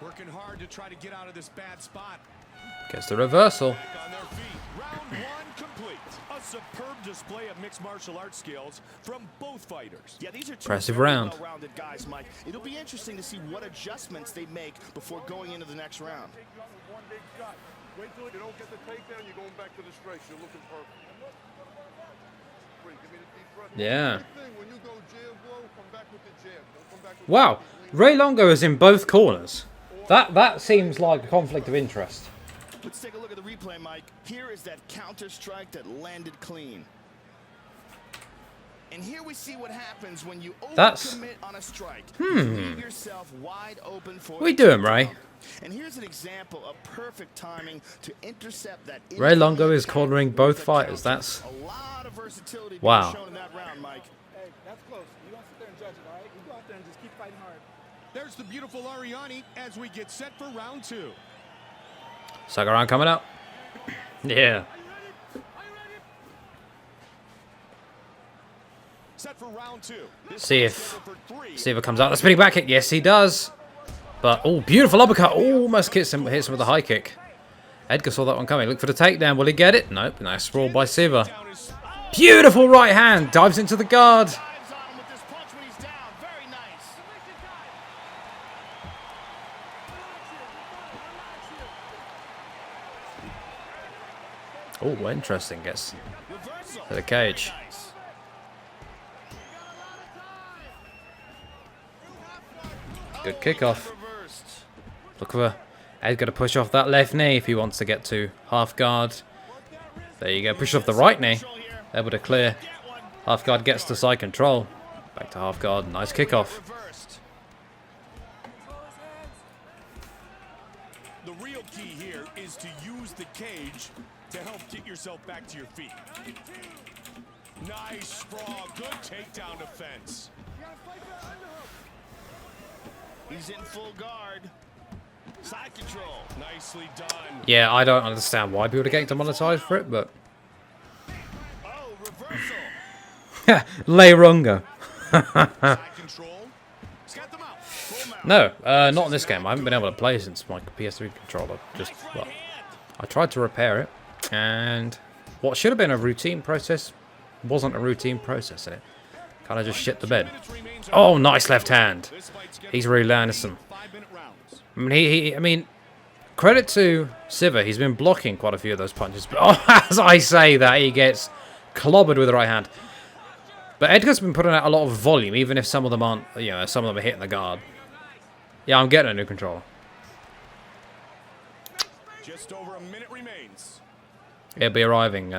Working hard to try to get out of this bad spot. Gets the reversal. On their feet. Round 1 complete. A superb display of mixed martial arts skills from both fighters. Yeah, these are two impressive round. well-rounded guys, Mike. It'll be interesting to see what adjustments they make before going into the next round. Wait till you don't get the takedown, you're going back to the straight. You're looking perfect. Yeah. When you go jab blow, come back with the jab. Don't come back with Wow. Ray Longo is in both corners. That seems like a conflict of interest. Let's take a look at the replay, Mike. Here is that counter strike that landed clean. And here we see what happens when you overcommit on a strike. Leave yourself wide open for What are you doing, Ray? And here's an example of perfect timing to intercept that. Ray Longo is cornering both fighters. That's a lot of versatility wow. shown in that round, Mike. Hey, that's close. You don't sit there and judge it, all right? You go out there and just keep fighting hard. There's the beautiful Ariani as we get set for round 2. Second round coming up. Yeah. Set for round 2. See if Siver comes out. The spinning back kick. Yes, he does. But, oh, beautiful uppercut. Oh, almost hits him with a high kick. Edgar saw that one coming. Look for the takedown. Will he get it? Nope. Nice sprawl by Siver. Beautiful right hand. Dives into the guard. Oh, interesting. Gets to the cage. Good kickoff. Look for Edgar to push off that left knee if he wants to get to half guard. There you go. Push off the right knee. Able to clear. Half guard gets to side control. Back to half guard. Nice kickoff. The real key here is to use the cage to help get yourself back to your feet. Nice sprawl. Good takedown defense. He's in full guard. Side control. Nicely done. Yeah, I don't understand why people are getting demonetized for it, but... Oh, reversal. Leirongo. Side control. He's got them out. Full mount. No, not in this game. I haven't been able to play since my PS3 controller. Just, well, I tried to repair it, and what should have been a routine process wasn't a routine process in it. Kind of just shit the bed. Oh, nice left hand. He's really landed some. I mean, credit to Siver. He's been blocking quite a few of those punches. But as I say that, he gets clobbered with the right hand. But Edgar's been putting out a lot of volume, even if some of them aren't, you know, some of them are hitting the guard. Yeah, I'm getting a new controller. Just over a minute remains. It'll be arriving.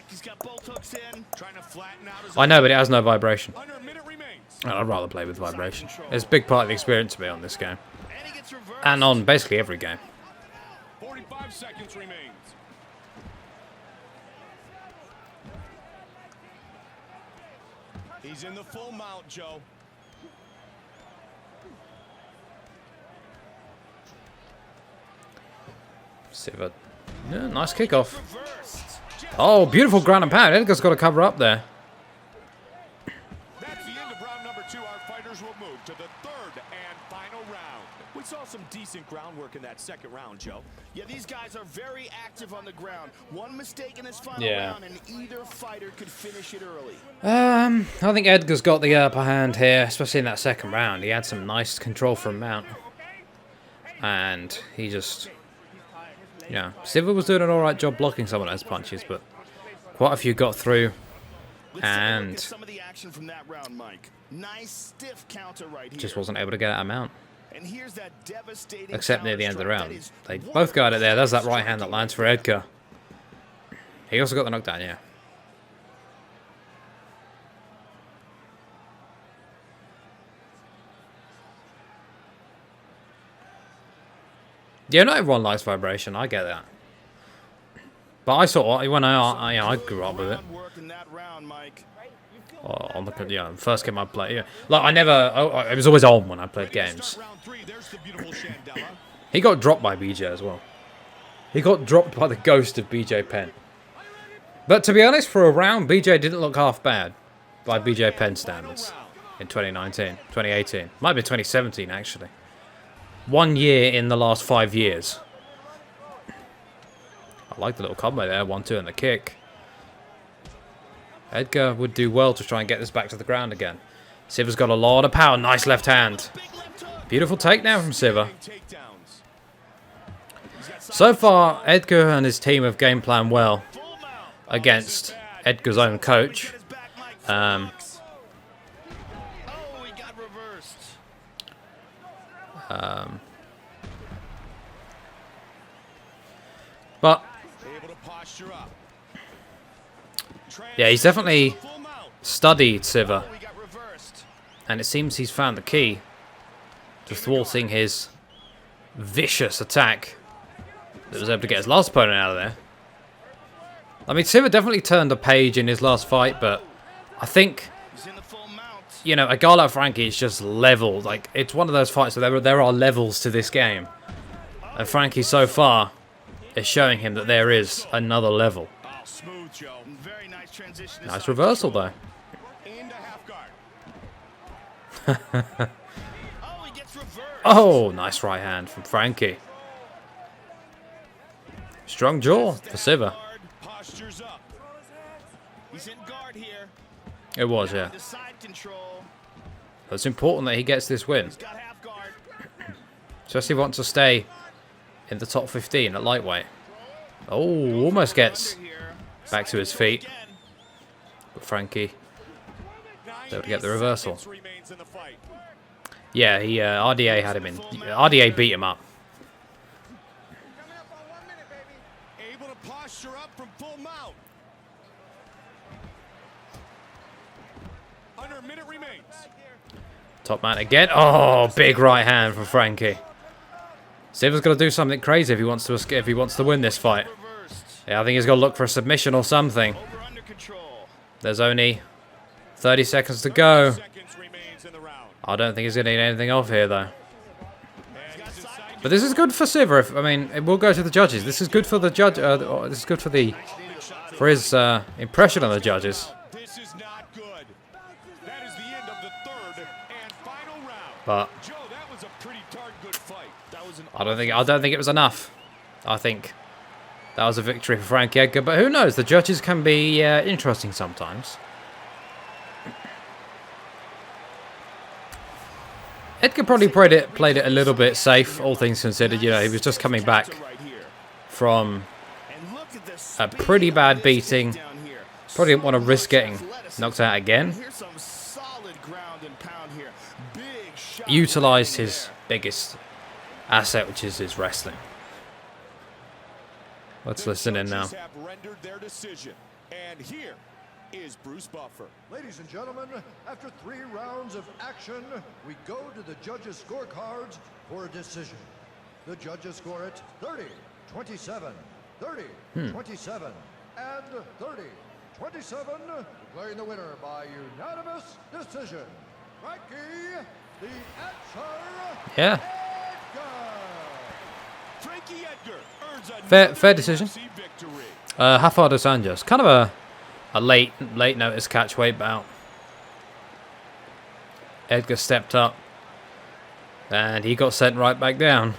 He's got both hooks in. Trying to flatten out his I know, but it has no vibration. Under a minute remains. I'd rather play with vibration. It's a big part of the experience to me on this game. And on basically every game. 45 seconds remains. He's in the full mount, Joe. Siver. Yeah, nice kickoff. Oh, beautiful ground and pound. Edgar's got to cover up there. two, our fighters will move to the third and final round. We saw some decent groundwork in that second round, Joe. Yeah, these guys are very active on the ground. One mistake in this final round, and either fighter could finish it early. I think Edgar's got the upper hand here, especially in that second round. He had some nice control from Mount. And he just... Yeah, Siver was doing an alright job blocking some of those punches, but quite a few got through. And some of the action from that round, Mike. Nice stiff counter right here. Just wasn't able to get out of Mount. And here's that devastating Except near the end of the round. They both got it there. There's that right hand that lands for Edgar. He also got the knockdown, yeah. Yeah, not everyone likes vibration. I get that. But I saw it when I grew up with it. On the first game I played. Yeah, like it was always on when I played games. He got dropped by BJ as well. He got dropped by the ghost of BJ Penn. But to be honest, for a round, BJ didn't look half bad by BJ Penn standards in 2018. Might be 2017 actually. 1 year in the last 5 years. I like the little combo there, 1-2 and the kick. Edgar would do well to try and get this back to the ground again. Siver's got a lot of power. Nice left hand. Beautiful takedown from Siver. So far, Edgar and his team have game planned well against Edgar's own coach. But yeah, he's definitely studied Siver, and it seems he's found the key to thwarting his vicious attack that was able to get his last opponent out of there. I mean, Siver definitely turned a page in his last fight, but I think, you know, a guy like Frankie is just level. Like, it's one of those fights where there are levels to this game, and Frankie so far is showing him that there is another level. Nice reversal though. Oh, nice right hand from Frankie. Strong jaw for Siver. It was, yeah. It's important that he gets this win. Especially if he wants to stay in the top 15 at lightweight. Oh, almost gets back to his feet. But Frankie able to get the reversal. Yeah, he RDA had him in. RDA beat him up. Able to posture up from full mount. Under a minute remains. Top man again. Oh, big right hand from Frankie. Siver's got to do something crazy if he wants to win this fight. Yeah, I think he's got to look for a submission or something. There's only 30 seconds to go. I don't think he's going to need anything off here, though. But this is good for Siver. I mean, it will go to the judges. This is good for the judge. This is good for his impression on the judges. This is not good. That is the end of the third and final round. But Joe, that was a pretty darn good fight. That was I don't think it was enough. I think that was a victory for Frankie Edgar. But who knows? The judges can be interesting sometimes. Edgar probably played it a little bit safe, all things considered. You know, he was just coming back from a pretty bad beating. Probably didn't want to risk getting knocked out again. Utilized his biggest asset, which is his wrestling. Let's listen in now. And here is Bruce Buffer. Ladies and gentlemen, after 3 rounds of action, we go to the judges' scorecards for a decision. The judges score it 30, 27, 30, 27, and 30, 27, declaring the winner by unanimous decision. Frankie, the answer. Yeah. Edgar. Frankie Edgar earns a Fair decision. Rafael dos Anjos, kind of a late notice catch weight bout. Edgar stepped up. And he got sent right back down.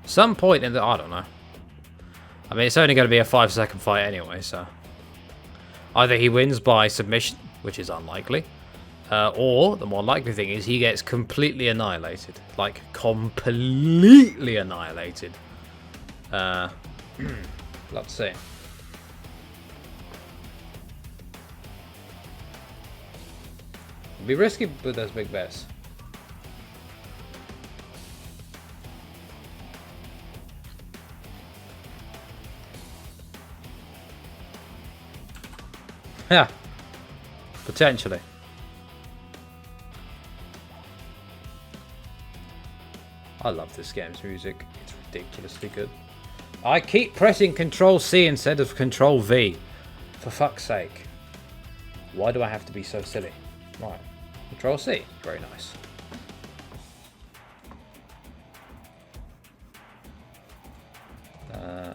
Some point in the... I don't know. I mean, it's only going to be a 5-second fight anyway, so... Either he wins by submission, which is unlikely, or the more likely thing is he gets completely annihilated. Like, completely annihilated. Let's see. It'd be risky with those big bets. Yeah, potentially. I love this game's music. It's ridiculously good. I keep pressing Control C instead of Control V. For fuck's sake. Why do I have to be so silly? Right. Control C. Very nice.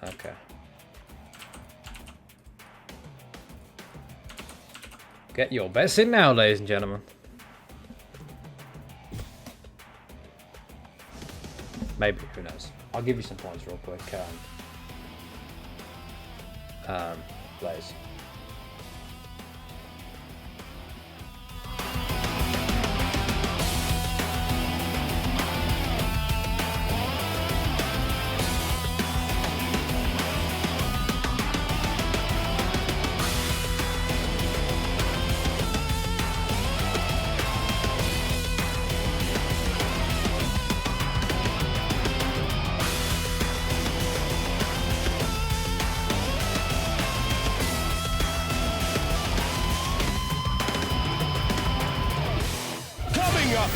Okay. Get your bets in now, ladies and gentlemen. Maybe, who knows? I'll give you some points real quick. Blaze.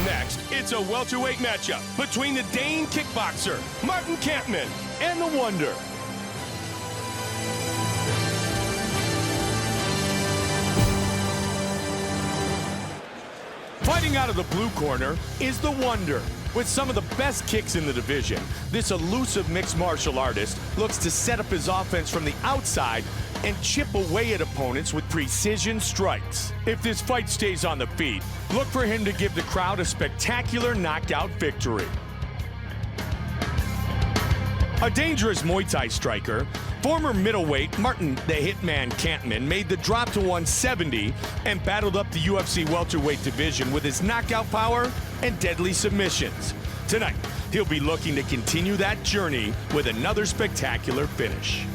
Next, it's a welterweight matchup between the Dane kickboxer, Martin Kampmann, and the Wonder. Fighting out of the blue corner is the Wonder. With some of the best kicks in the division, this elusive mixed martial artist looks to set up his offense from the outside and chip away at opponents with precision strikes. If this fight stays on the feet, look for him to give the crowd a spectacular knockout victory. A dangerous Muay Thai striker, former middleweight Martin the Hitman Kampmann made the drop to 170 and battled up the UFC welterweight division with his knockout power and deadly submissions. Tonight, he'll be looking to continue that journey with another spectacular finish.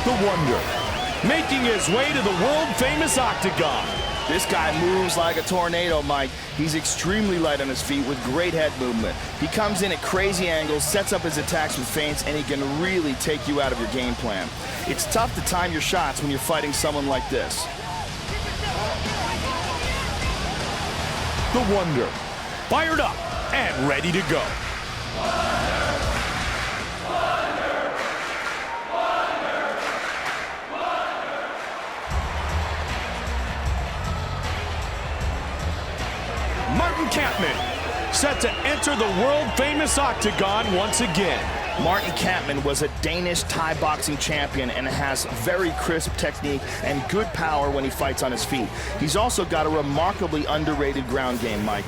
The Wonder, making his way to the world-famous octagon. This guy moves like a tornado, Mike. He's extremely light on his feet with great head movement. He comes in at crazy angles, sets up his attacks with feints, and he can really take you out of your game plan. It's tough to time your shots when you're fighting someone like this. The Wonder, fired up and ready to go. Martin Kampmann, set to enter the world-famous octagon once again. Martin Kampmann was a Danish Thai boxing champion and has very crisp technique and good power when he fights on his feet. He's also got a remarkably underrated ground game, Mike.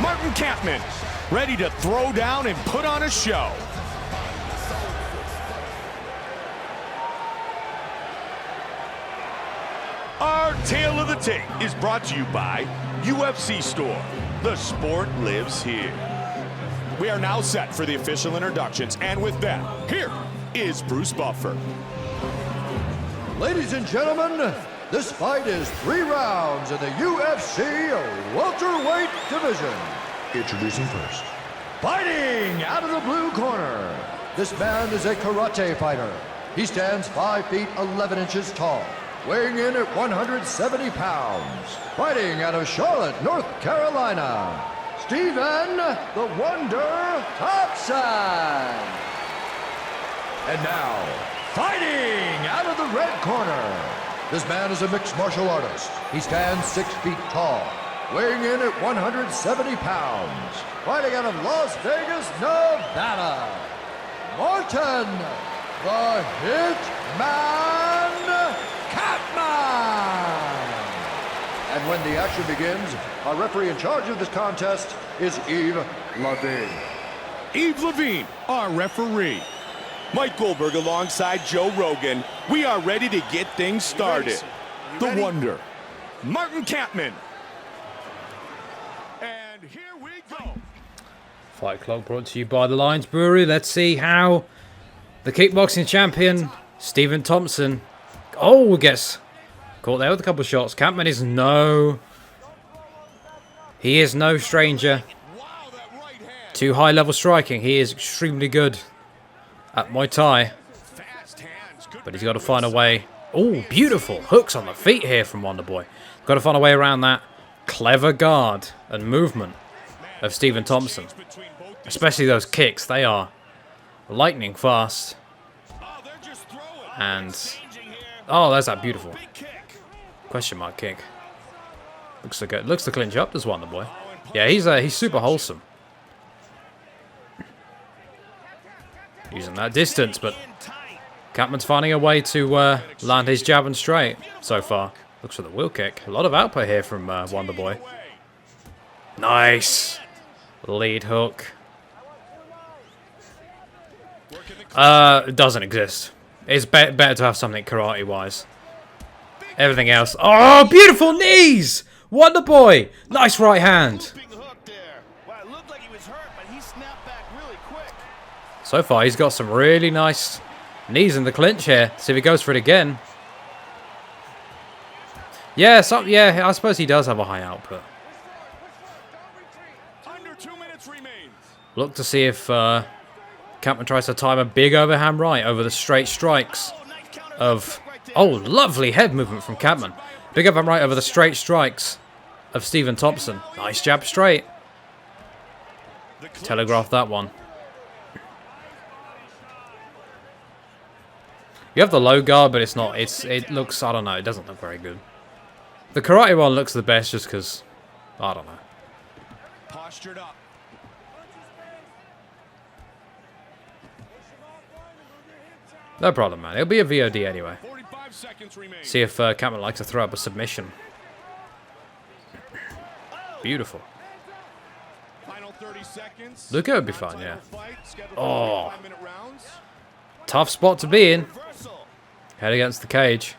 Martin Kampmann, ready to throw down and put on a show. Our Tale of the Tape is brought to you by UFC Store. The sport lives here. We are now set for the official introductions, and with that, here is Bruce Buffer. Ladies and gentlemen, this fight is 3 rounds in the UFC welterweight division. Introducing first. Fighting out of the blue corner, this man is a karate fighter. He stands 5 feet 11 inches tall. weighing in at 170 pounds, fighting out of Charlotte, North Carolina, Stephen the Wonder Thompson. And now, fighting out of the red corner. This man is a mixed martial artist. He stands 6 feet tall, weighing in at 170 pounds, fighting out of Las Vegas, Nevada, Martin the Hitman Kampmann. And when the action begins, our referee in charge of this contest is Yves Levine. Yves Levine, our referee. Mike Goldberg alongside Joe Rogan. We are ready to get things started. The Wonder, Martin Kampmann. And here we go. Fight Clock brought to you by the Lions Brewery. Let's see how the kickboxing champion, Stephen Thompson, gets caught there with a couple of shots. Kampmann is no stranger to high-level striking. He is extremely good at Muay Thai, but he's got to find a way. Oh, beautiful hooks on the feet here from Wonderboy. Got to find a way around that clever guard and movement of Stephen Thompson, especially those kicks. They are lightning fast. And there's that beautiful question mark kick. Looks to clinch up this Wonderboy. Yeah, he's super wholesome. Using that distance, but Kampmann's finding a way to land his jab and straight so far. Looks for the wheel kick. A lot of output here from Wonderboy. Nice. Lead hook. It doesn't exist. It's better to have something karate-wise. Everything else. Oh, beautiful knees! Wonderboy! Nice right hand. So far, he's got some really nice knees in the clinch here. See if he goes for it again. Yeah, I suppose he does have a high output. Under 2 minutes remains. Look to see if Kampmann tries to time a big overhand right over the straight strikes of... Oh, lovely head movement from Kampmann. Big overhand right over the straight strikes of Stephen Thompson. Nice jab straight. Telegraph that one. You have the low guard, but it's not. It looks, I don't know, it doesn't look very good. The karate one looks the best just because, I don't know. Postured up. No problem, man. It'll be a VOD anyway. 45 seconds remain. See if Kampmann likes to throw up a submission. Beautiful. Final 30 seconds. Luka would be fine, yeah. Oh. Tough spot to be in. Head against the cage.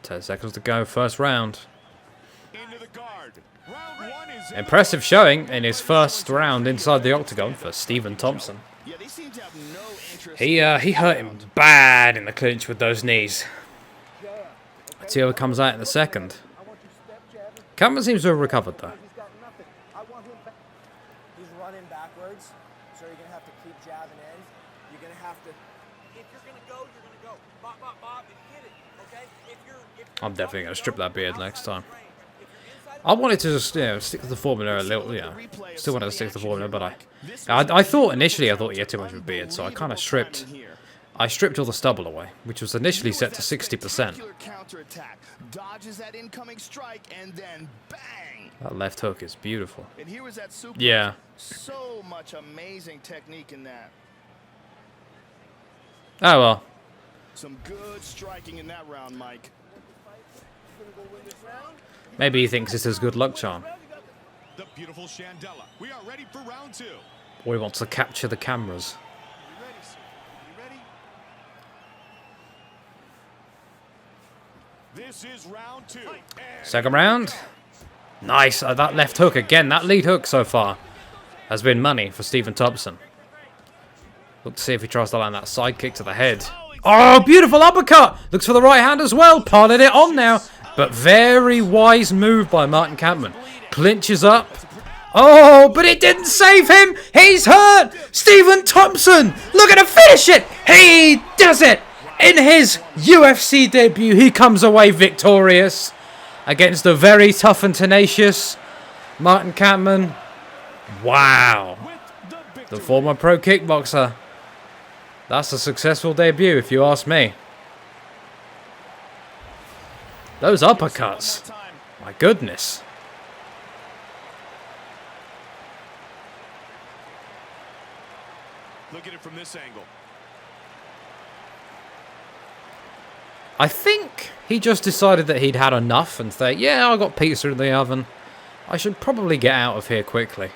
10 seconds to go, first round. Impressive showing in his first round inside the octagon for Stephen Thompson. He hurt him bad in the clinch with those knees. Let's see how it comes out in the second. Kampmann seems to have recovered though. He's running backwards, so you're going to have to keep jabbing in. You're going to have to... If you're going to go, you're going to go. Bob, Bob, Bob, and hit it, okay? If you're I'm definitely going to strip that beard next time. I wanted to just, stick to the formula a little, Still wanted to stick to the formula, but I thought initially he had too much of a beard, so I kind of stripped. I stripped all the stubble away, which was initially set to 60%. That left hook is beautiful. Yeah. So much amazing technique in that. Oh well. Some good striking in that round, Mike. Maybe he thinks it's his good luck charm. The beautiful Chandella. We are ready for round 2. Or he wants to capture the cameras. This is round 2. Second round. Nice. That left hook again. That lead hook so far has been money for Stephen Thompson. Look to see if he tries to land that side kick to the head. Oh, beautiful uppercut. Looks for the right hand as well. Piling it on now. But very wise move by Martin Kampmann. Clinches up. Oh, but it didn't save him. He's hurt. Stephen Thompson looking to finish it. He does it. in his UFC debut, he comes away victorious against the very tough and tenacious Martin Kampmann. Wow. The former pro kickboxer. That's a successful debut, if you ask me. Those uppercuts. My goodness. Look at it from this angle. I think he just decided that he'd had enough and thought, yeah, I got pizza in the oven. I should probably get out of here quickly.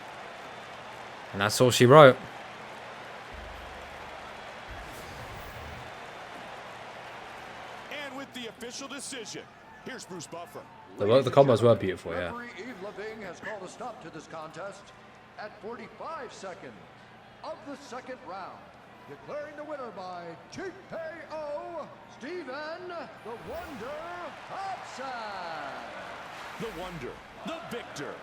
And that's all she wrote. And with the official decision, here's Bruce Buffer. The combos were beautiful, yeah. Referee Yvel has called a stop to this contest at 45 seconds of the second round, declaring the winner by TKO, Stephen the Wonder Thompson. The Wonder, the victor.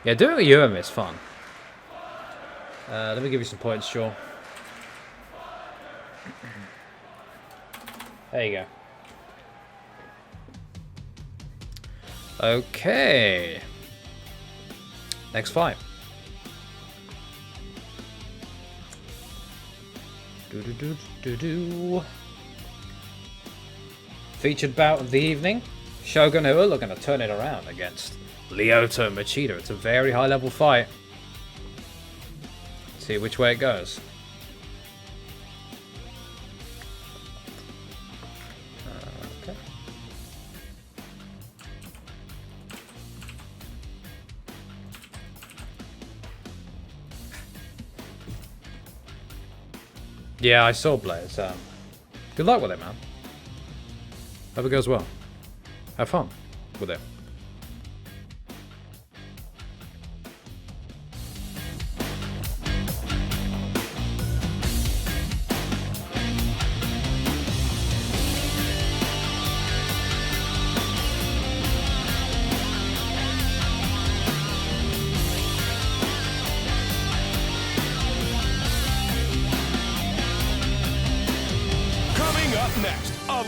Yeah, doing a UM is fun. Let me give you some points, Shaw. There you go. Okay. Next fight. Featured bout of the evening. Shogun who are looking to turn it around against Lyoto Machida. It's a very high level fight. See which way it goes. Okay. Yeah, I saw Blaze. Good luck with it, man. Hope it goes well. Have fun with it.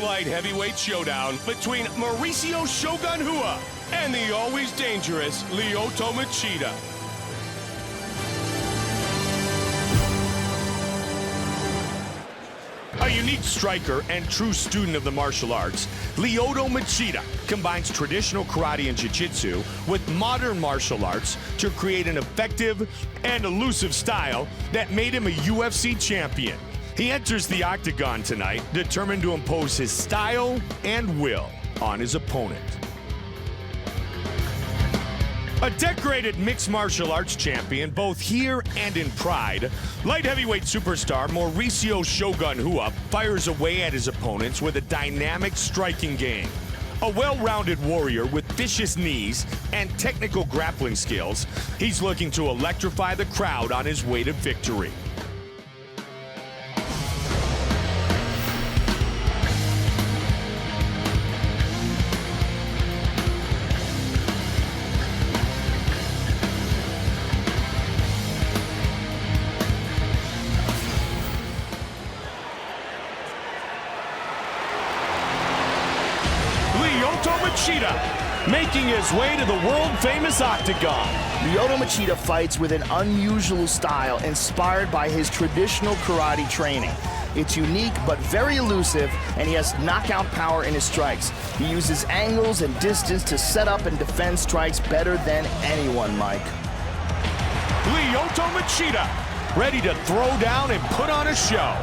Light heavyweight showdown between Mauricio Shogun Rua and the always dangerous Lyoto Machida. A unique striker and true student of the martial arts, Lyoto Machida combines traditional karate and jiu-jitsu with modern martial arts to create an effective and elusive style that made him a UFC champion. He enters the octagon tonight, determined to impose his style and will on his opponent. A decorated mixed martial arts champion, both here and in Pride, light heavyweight superstar Mauricio Shogun Rua fires away at his opponents with a dynamic striking game. A well-rounded warrior with vicious knees and technical grappling skills, he's looking to electrify the crowd on his way to victory. Machida making his way to the world-famous octagon. Lyoto Machida fights with an unusual style inspired by his traditional karate training. It's unique but very elusive, and he has knockout power in his strikes. He uses angles and distance to set up and defend strikes better than anyone, Mike. Lyoto Machida, ready to throw down and put on a show.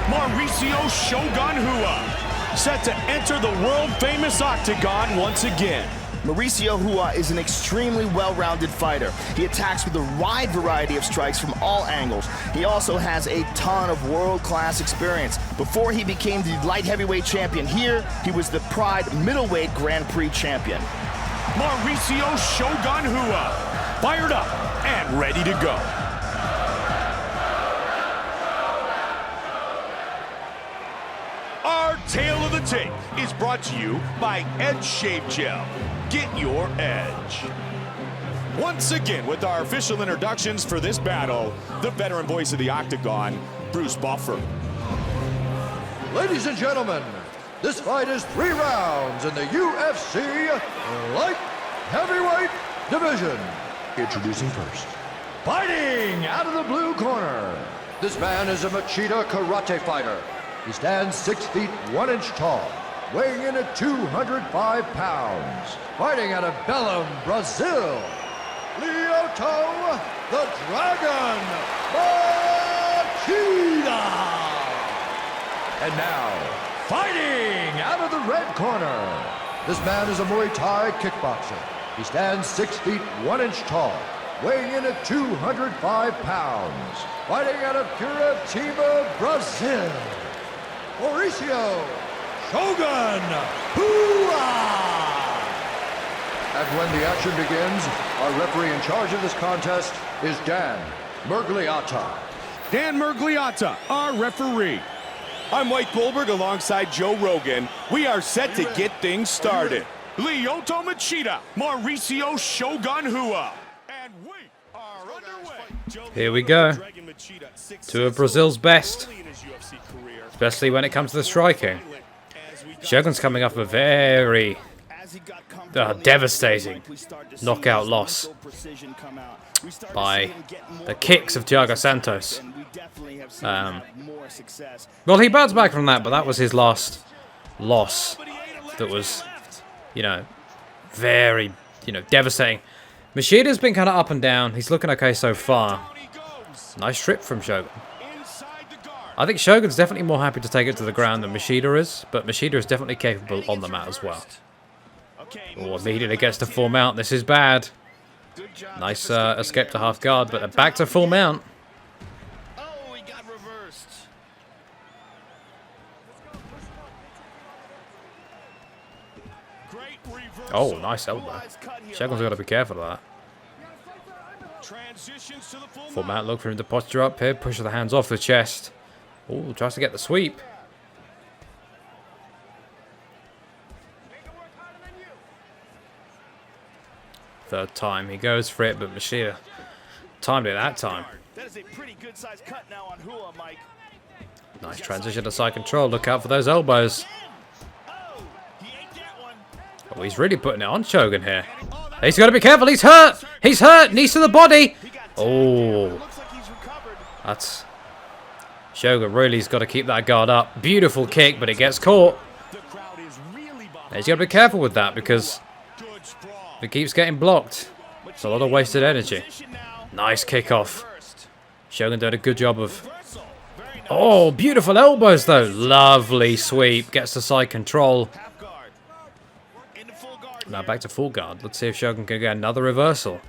Mauricio Shogun Rua, set to enter the world-famous octagon once again. Mauricio Rua is an extremely well-rounded fighter. He attacks with a wide variety of strikes from all angles. He also has a ton of world-class experience. Before he became the light heavyweight champion here, he was the Pride Middleweight Grand Prix champion. Mauricio Shogun Rua, fired up and ready to go. Tail of the Tape is brought to you by Edge Shave Gel. Get your edge. Once again, with our official introductions for this battle, the veteran voice of the Octagon, Bruce Buffer. Ladies and gentlemen, this fight is 3 rounds in the UFC Light Heavyweight Division. Introducing first. Fighting out of the blue corner. This man is a Machida karate fighter. He stands 6 feet 1 inch tall, weighing in at 205 pounds. Fighting out of Belém, Brazil, Lyoto, the Dragon Machida. And now, fighting out of the red corner. This man is a Muay Thai kickboxer. He stands 6 feet 1 inch tall, weighing in at 205 pounds. Fighting out of Curitiba, Brazil, Mauricio Shogun Hua. And when the action begins, our referee in charge of this contest is Dan Miragliotta. Dan Miragliotta, our referee. I'm Mike Goldberg alongside Joe Rogan. We are set to get things started. Lyoto Machida, Mauricio Shogun Hua. And we are underway. Here we go. Two of Brazil's best. Especially when it comes to the striking. Shogun's coming off a very devastating knockout loss by the kicks of Thiago Santos. Well, he bounced back from that, but that was his last loss. That was, very, devastating. Machida's been kind of up and down. He's looking okay so far. Nice trip from Shogun. I think Shogun's definitely more happy to take it to the ground than Machida is, but Machida is definitely capable on the mat as well. Oh, immediately gets to full mount. This is bad. Nice escape to half guard, but back to full mount. Oh, nice elbow. Shogun's got to be careful of that. Full mount, look for him to posture up here. Pushes the hands off the chest. Oh, tries to get the sweep. Third time he goes for it, but Machida timed it that time. Nice transition to side control. Look out for those elbows. Oh, he's really putting it on Shogun here. He's got to be careful. He's hurt. He's hurt. Knees to the body. Oh, that's Shogun really's got to keep that guard up. Beautiful kick, but it gets caught. He's got to be careful with that because it keeps getting blocked. It's a lot of wasted energy. Nice kickoff. Shogun doing a good job of... Oh, beautiful elbows though. Lovely sweep. Gets the side control. Now back to full guard. Let's see if Shogun can get another reversal.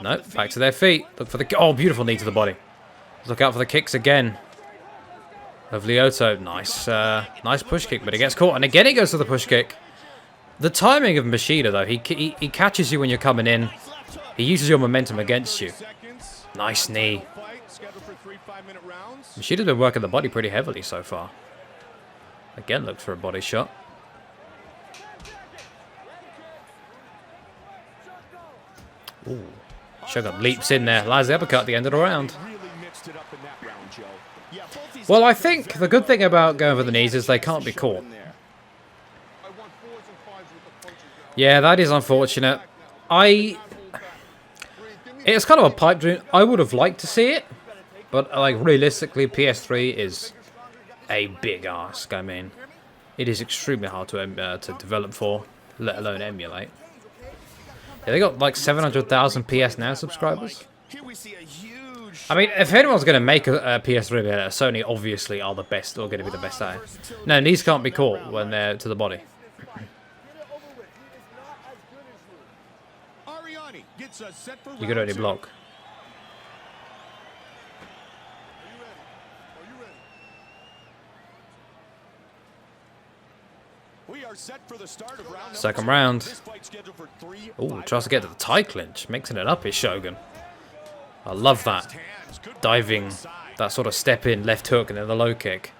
Nope, back to their feet. Look for the... Oh, beautiful knee to the body. Look out for the kicks again of Lyoto. Nice nice push kick, but it gets caught. And again he goes to the push kick. The timing of Machida, though, he catches you when you're coming in. He uses your momentum against you. Nice knee. Machida's been working the body pretty heavily so far. Again, looks for a body shot. Ooh. Shogun leaps in there. Lies the uppercut at the end of the round. Well, I think the good thing about going for the knees is they can't be caught. Yeah, that is unfortunate. It's kind of a pipe dream. I would have liked to see it, but like realistically, PS3 is a big ask. I mean, it is extremely hard to develop for, let alone emulate. Yeah, they got like 700,000 PS Now subscribers. I mean, if anyone's going to make a PS3 better, Sony obviously are the best, or going to be the best at it. No, knees can't be caught when they're to the body. You could only block. Second round. Oh, tries to get to the tie clinch. Mixing it up is Shogun. I love that. Diving, that sort of step in, left hook, and then the low kick.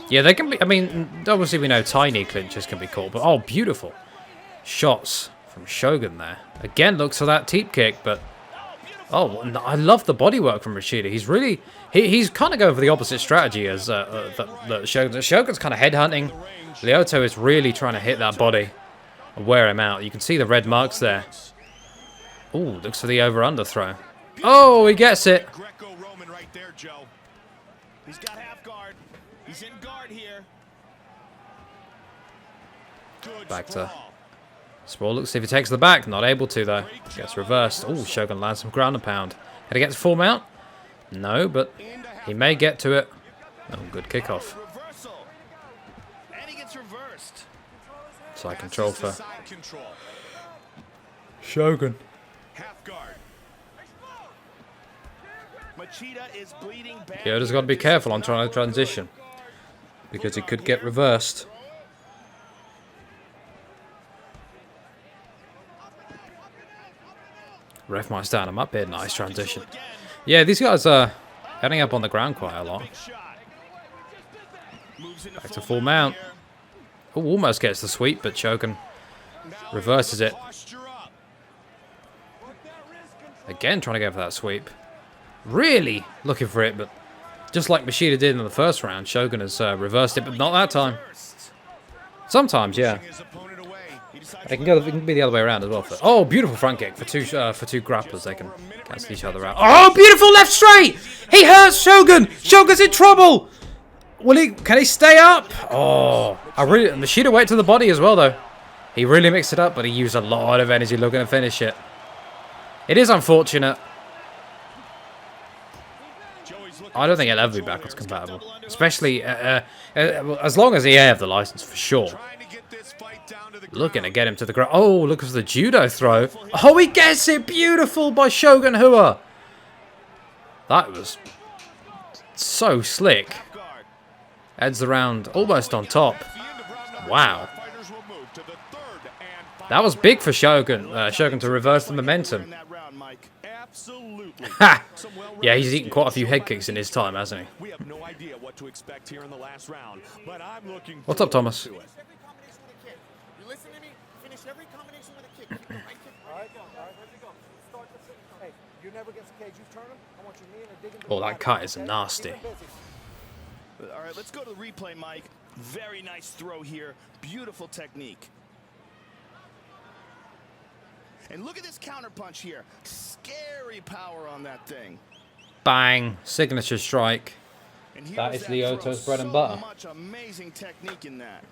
Yeah, they can be, I mean, obviously we know tiny clinches can be caught, but oh, beautiful shots from Shogun there. Again, looks for that teep kick, but oh, I love the bodywork from Machida. He's really, he's kind of going for the opposite strategy as the Shogun. Shogun's kind of headhunting. Lyoto is really trying to hit that body and wear him out. You can see the red marks there. Ooh, looks for the over-under throw. Oh, he gets it. Greco-Roman right there, Joe. He's got half guard. He's in guard here. Good Back to sprawl. Sprawl. Looks if he takes the back. Not able to, though. Gets reversed. Oh, Shogun lands some ground and pound. Can he get to full mount? No, but he may get to it. Oh, good kickoff. Reversal. And he gets reversed. Side control for Side control. Shogun. Half guard. Machida is bleeding bad. Lyoto's got to be careful on trying to transition because he could get reversed. Ref might stand him up here. Nice transition. Yeah, these guys are heading up on the ground quite a lot. Back to full mount. Oh, almost gets the sweep, but Shogun reverses it. Again, trying to go for that sweep. Really looking for it, but just like Machida did in the first round, Shogun has reversed it, but not that time. Sometimes, yeah. It can be the other way around as well. Oh, beautiful front kick for two grapplers. They can cancel each other out. Oh, beautiful left straight. He hurts Shogun. Shogun's in trouble. Can he stay up? Oh, Machida went to the body as well, though. He really mixed it up, but he used a lot of energy looking to finish it. It is unfortunate. I don't think he'll ever be backwards compatible, especially as long as he have the license for sure. Looking to get him to the ground. Oh, look at the judo throw. Oh, he gets it. Beautiful by Shogun Hua. That was so slick. Heads around almost on top. Wow. That was big for Shogun. Shogun to reverse the momentum. Ha! Yeah, he's eaten quite a few head kicks in his time, hasn't he? We have no idea what to expect here in the last round, but I'm looking. What's up, Thomas? You listen to me. Finish every combination with a kick. Keep the right kick. All right, here we go. Start the thing. Hey, you're never against the cage. You turn him. I want your knee and a dig into Oh, that cut is nasty. All right, let's go to the replay, Mike. Very nice throw here. Beautiful technique. And look at this counterpunch here. Scary power on that thing. Bang. Signature strike. And That is Lyoto's bread and butter. So much amazing technique in that.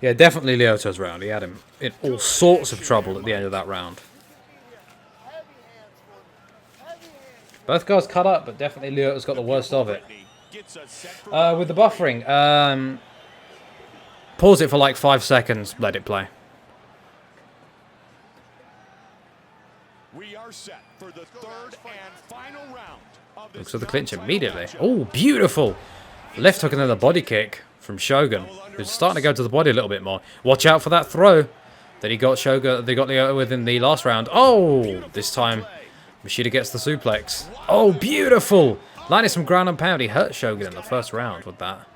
Yeah, definitely Lyoto's round. He had him in all sorts of trouble at the end of that round. Both guys cut up, but definitely Lyoto's got the worst of it. With the buffering, pause it for like 5 seconds, let it play. We are set for the third and final round of this. Looks for the clinch immediately. Oh, beautiful. Left hook and then the body kick from Shogun, who's starting to go to the body a little bit more. Watch out for that throw that he got Shogun. They got Lyoto with in the last round. Oh, this time Machida gets the suplex. Oh, beautiful. Landing some ground and pound. He hurt Shogun in the first round with that.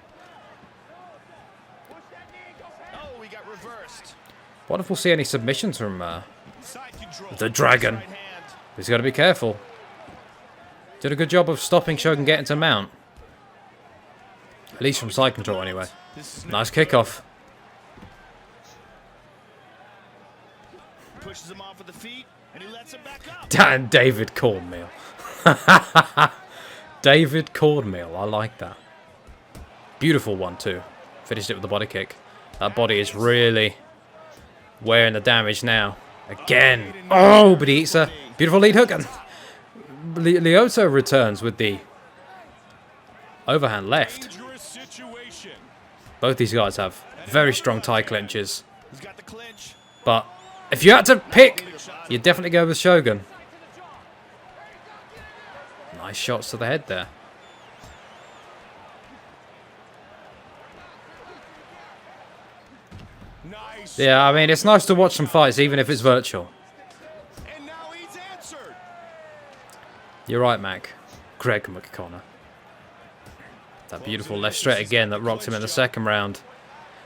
Oh, we got reversed. Wonder if we'll see any submissions from the Dragon. He's got to be careful. Did a good job of stopping Shogun getting to mount. At least from side control anyway. Nice kickoff. Pushes him off with the feet, and he lets him back up. Dan David Cornmeal. David Cornmeal, I like that. Beautiful one too. Finished it with the body kick. That body is really wearing the damage now. Again. Oh, but he eats a beautiful lead hook. And Lyoto returns with the overhand left. Both these guys have very strong tie clinches. But if you had to pick, you'd definitely go with Shogun. Nice shots to the head there. Yeah, I mean, it's nice to watch some fights, even if it's virtual. And now he's answered. You're right, Mac. Greg McConnor. That beautiful left straight again that rocked him in the second round.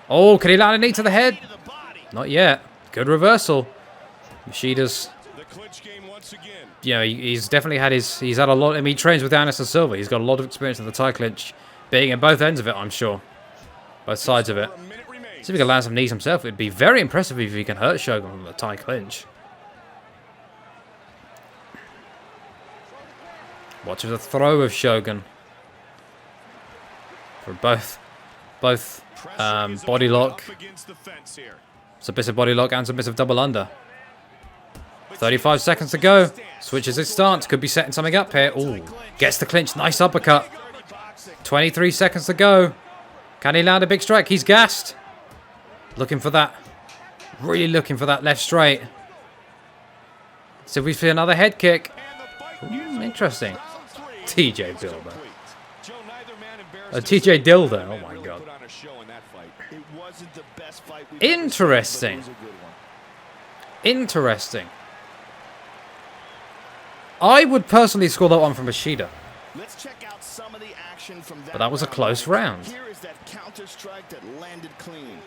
Oh, can he land a knee to the head? Not yet. Good reversal. Machida's... You know, he's definitely had he's had a lot. I mean, he trains with Anderson Silva. He's got a lot of experience in the tie clinch, being at both ends of it, I'm sure. Both sides of it. See if he can land some knees himself. It'd be very impressive if he can hurt Shogun from the tie clinch. Watch the throw of Shogun. For both body lock. Submissive body lock and submissive double under. 35 seconds to go. Switches his stance. Could be setting something up here. Ooh. Gets the clinch. Nice uppercut. 23 seconds to go. Can he land a big strike? He's gassed. Looking for that. Really looking for that left straight. So we see another head kick. Interesting. TJ Dildo. TJ Dildo. Oh my god. Interesting. Interesting. I would personally score that one from Machida. Let's check out some of the action from that. But that was a close round. Here is that counter strike that landed clean.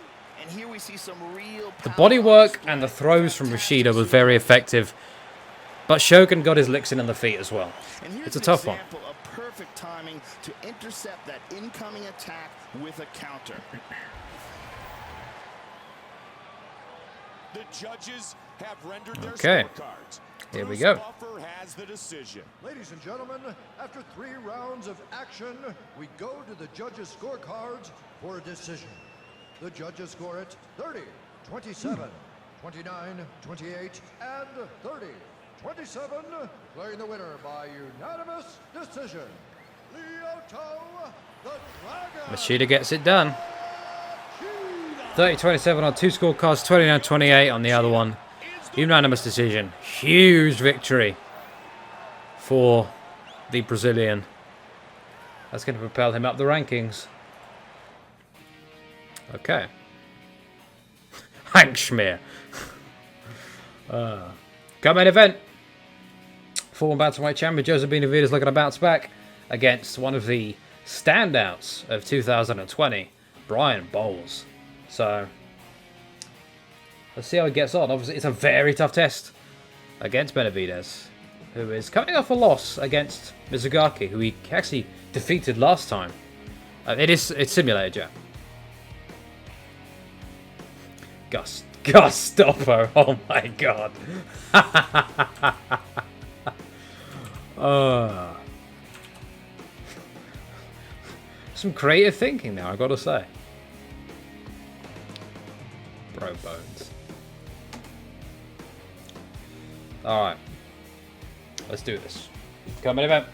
And here we see some real The body work and the throws from Machida was very effective. But Shogun got his licks in on the feet as well. It's a tough one. Of perfect timing to intercept that incoming attack with a counter. The judges have rendered their Okay. scorecards. Here we go. Has the decision. Ladies and gentlemen, after 3 rounds of action, we go to the judges' scorecards for a decision. The judges score it 30, 27, 29, 28, and 30, 27, declaring the winner by unanimous decision. Lyoto, the Dragon. Machida gets it done. 30-27 on 2 scorecards, 29-28 on the other one. Unanimous decision. Huge victory for the Brazilian. That's going to propel him up the rankings. Okay. Hank Schmier. Main event. Former bantamweight champion Joseph Benavidez looking to bounce back against one of the standouts of 2020, Bryan Bowles. So, let's see how he gets on. Obviously, it's a very tough test against Benavidez, who is coming off a loss against Mizugaki, who he actually defeated last time. It's simulated, yeah. Gus Stopper. Oh my god. Some creative thinking now, I've got to say. Bro bones. Alright. Let's do this. Main event.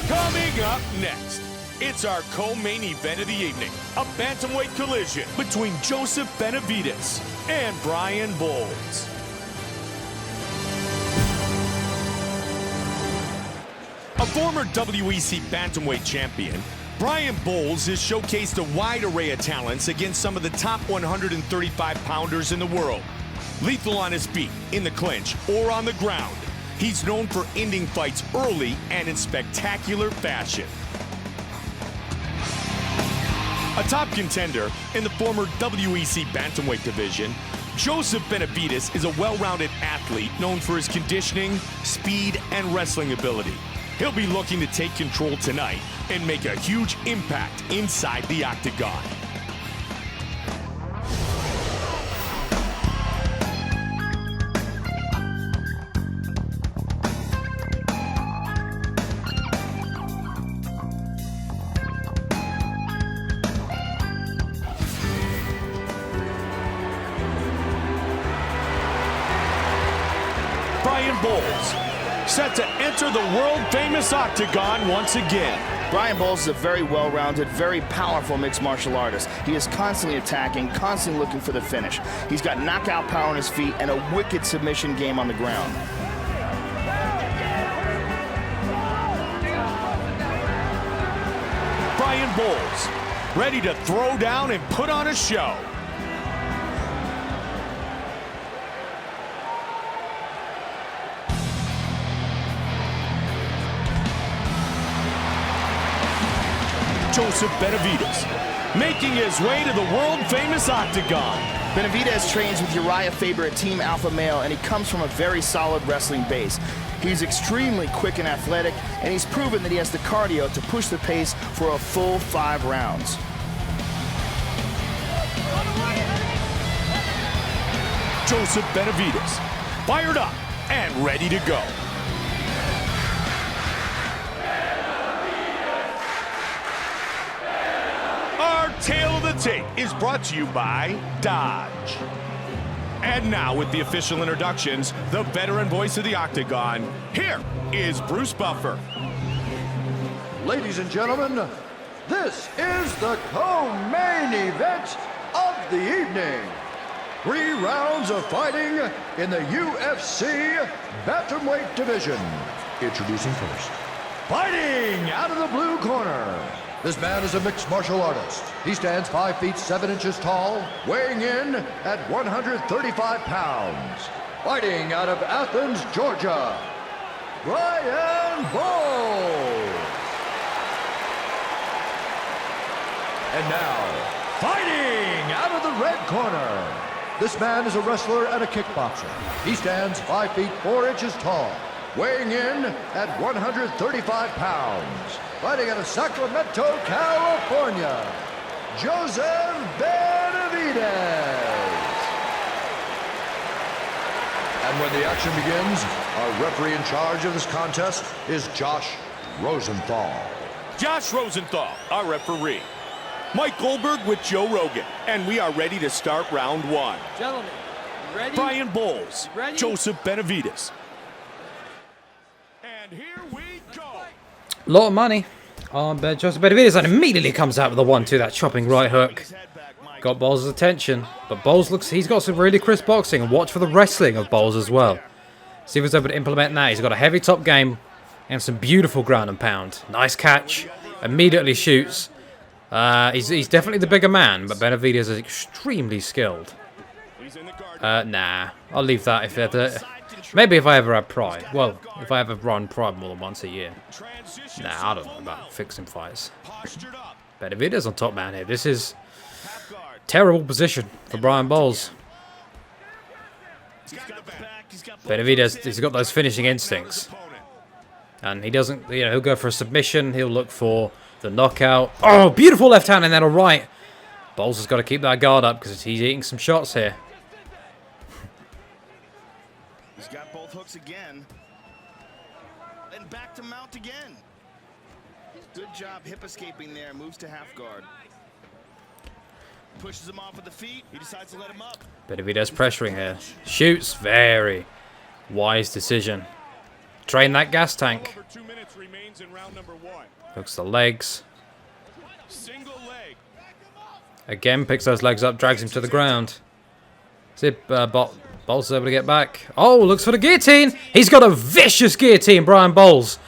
Coming up next, it's our co-main event of the evening, a bantamweight collision between Joseph Benavidez and Bryan Bowles. A former WEC bantamweight champion, Bryan Bowles has showcased a wide array of talents against some of the top 135 pounders in the world. Lethal on his feet, in the clinch, or on the ground. He's known for ending fights early and in spectacular fashion. A top contender in the former WEC bantamweight division, Joseph Benavidez is a well-rounded athlete known for his conditioning, speed, and wrestling ability. He'll be looking to take control tonight and make a huge impact inside the octagon. Bryan Bowles, set to enter the world-famous octagon once again. Browne is a very well-rounded, very powerful mixed martial artist. He is constantly attacking, constantly looking for the finish. He's got knockout power on his feet and a wicked submission game on the ground. Browne Bowles, ready to throw down and put on a show. Joseph Benavidez, making his way to the world-famous octagon. Benavidez trains with Uriah Faber at Team Alpha Male, and he comes from a very solid wrestling base. He's extremely quick and athletic, and he's proven that he has the cardio to push the pace for a full 5 rounds. Joseph Benavidez, fired up and ready to go. Our Tale of the Tape is brought to you by Dodge. And now, with the official introductions, the veteran voice of the Octagon, here is Bruce Buffer. Ladies and gentlemen, this is the co-main event of the evening. 3 rounds of fighting in the UFC Bantamweight division. Introducing first, fighting out of the blue corner. This man is a mixed martial artist. He stands 5 feet 7 inches tall, weighing in at 135 pounds. Fighting out of Athens, Georgia, Browne Bowles. And now, fighting out of the red corner. This man is a wrestler and a kickboxer. He stands 5 feet 4 inches tall, weighing in at 135 pounds. Fighting out of Sacramento, California, Joseph Benavidez. And when the action begins, our referee in charge of this contest is Josh Rosenthal. Josh Rosenthal, our referee. Mike Goldberg with Joe Rogan, and we are ready to start round 1. Gentlemen, ready? Browne Bowles, Ready? Joseph Benavidez. And here we go. Lot of money on Joseph Benavidez, and immediately comes out with a 1-2, that chopping right hook. Got Bowles' attention, but Bowles looks, he's got some really crisp boxing, and watch for the wrestling of Bowles as well. See if he's able to implement that. He's got a heavy top game and some beautiful ground and pound. Nice catch, immediately shoots. He's definitely the bigger man, but Benavidez is extremely skilled. Nah, I'll leave that if it, maybe if I ever have pride. Well, if I ever run pride more than once a year. Nah, I don't know about fixing fights. Benavidez on top man here. This is terrible position for Browne Bowles. Benavidez, he's got those finishing instincts. And he doesn't, you know, he'll go for a submission. He'll look for the knockout. Oh, beautiful left hand and then a right. Bowles has got to keep that guard up because he's eating some shots here. He's got both hooks again. And back to mount again. Good job hip escaping there. Moves to half guard. Pushes him off with the feet. He decides to let him up. Benavidez pressuring here. Shoots. Very wise decision. Drain that gas tank. Over 2 minutes remains in round number 1. Hooks the legs. Single leg. Again, picks those legs up, drags him to the ground. See if Bowles is able to get back. Oh, looks for the guillotine. He's got a vicious guillotine, Browne Bowles.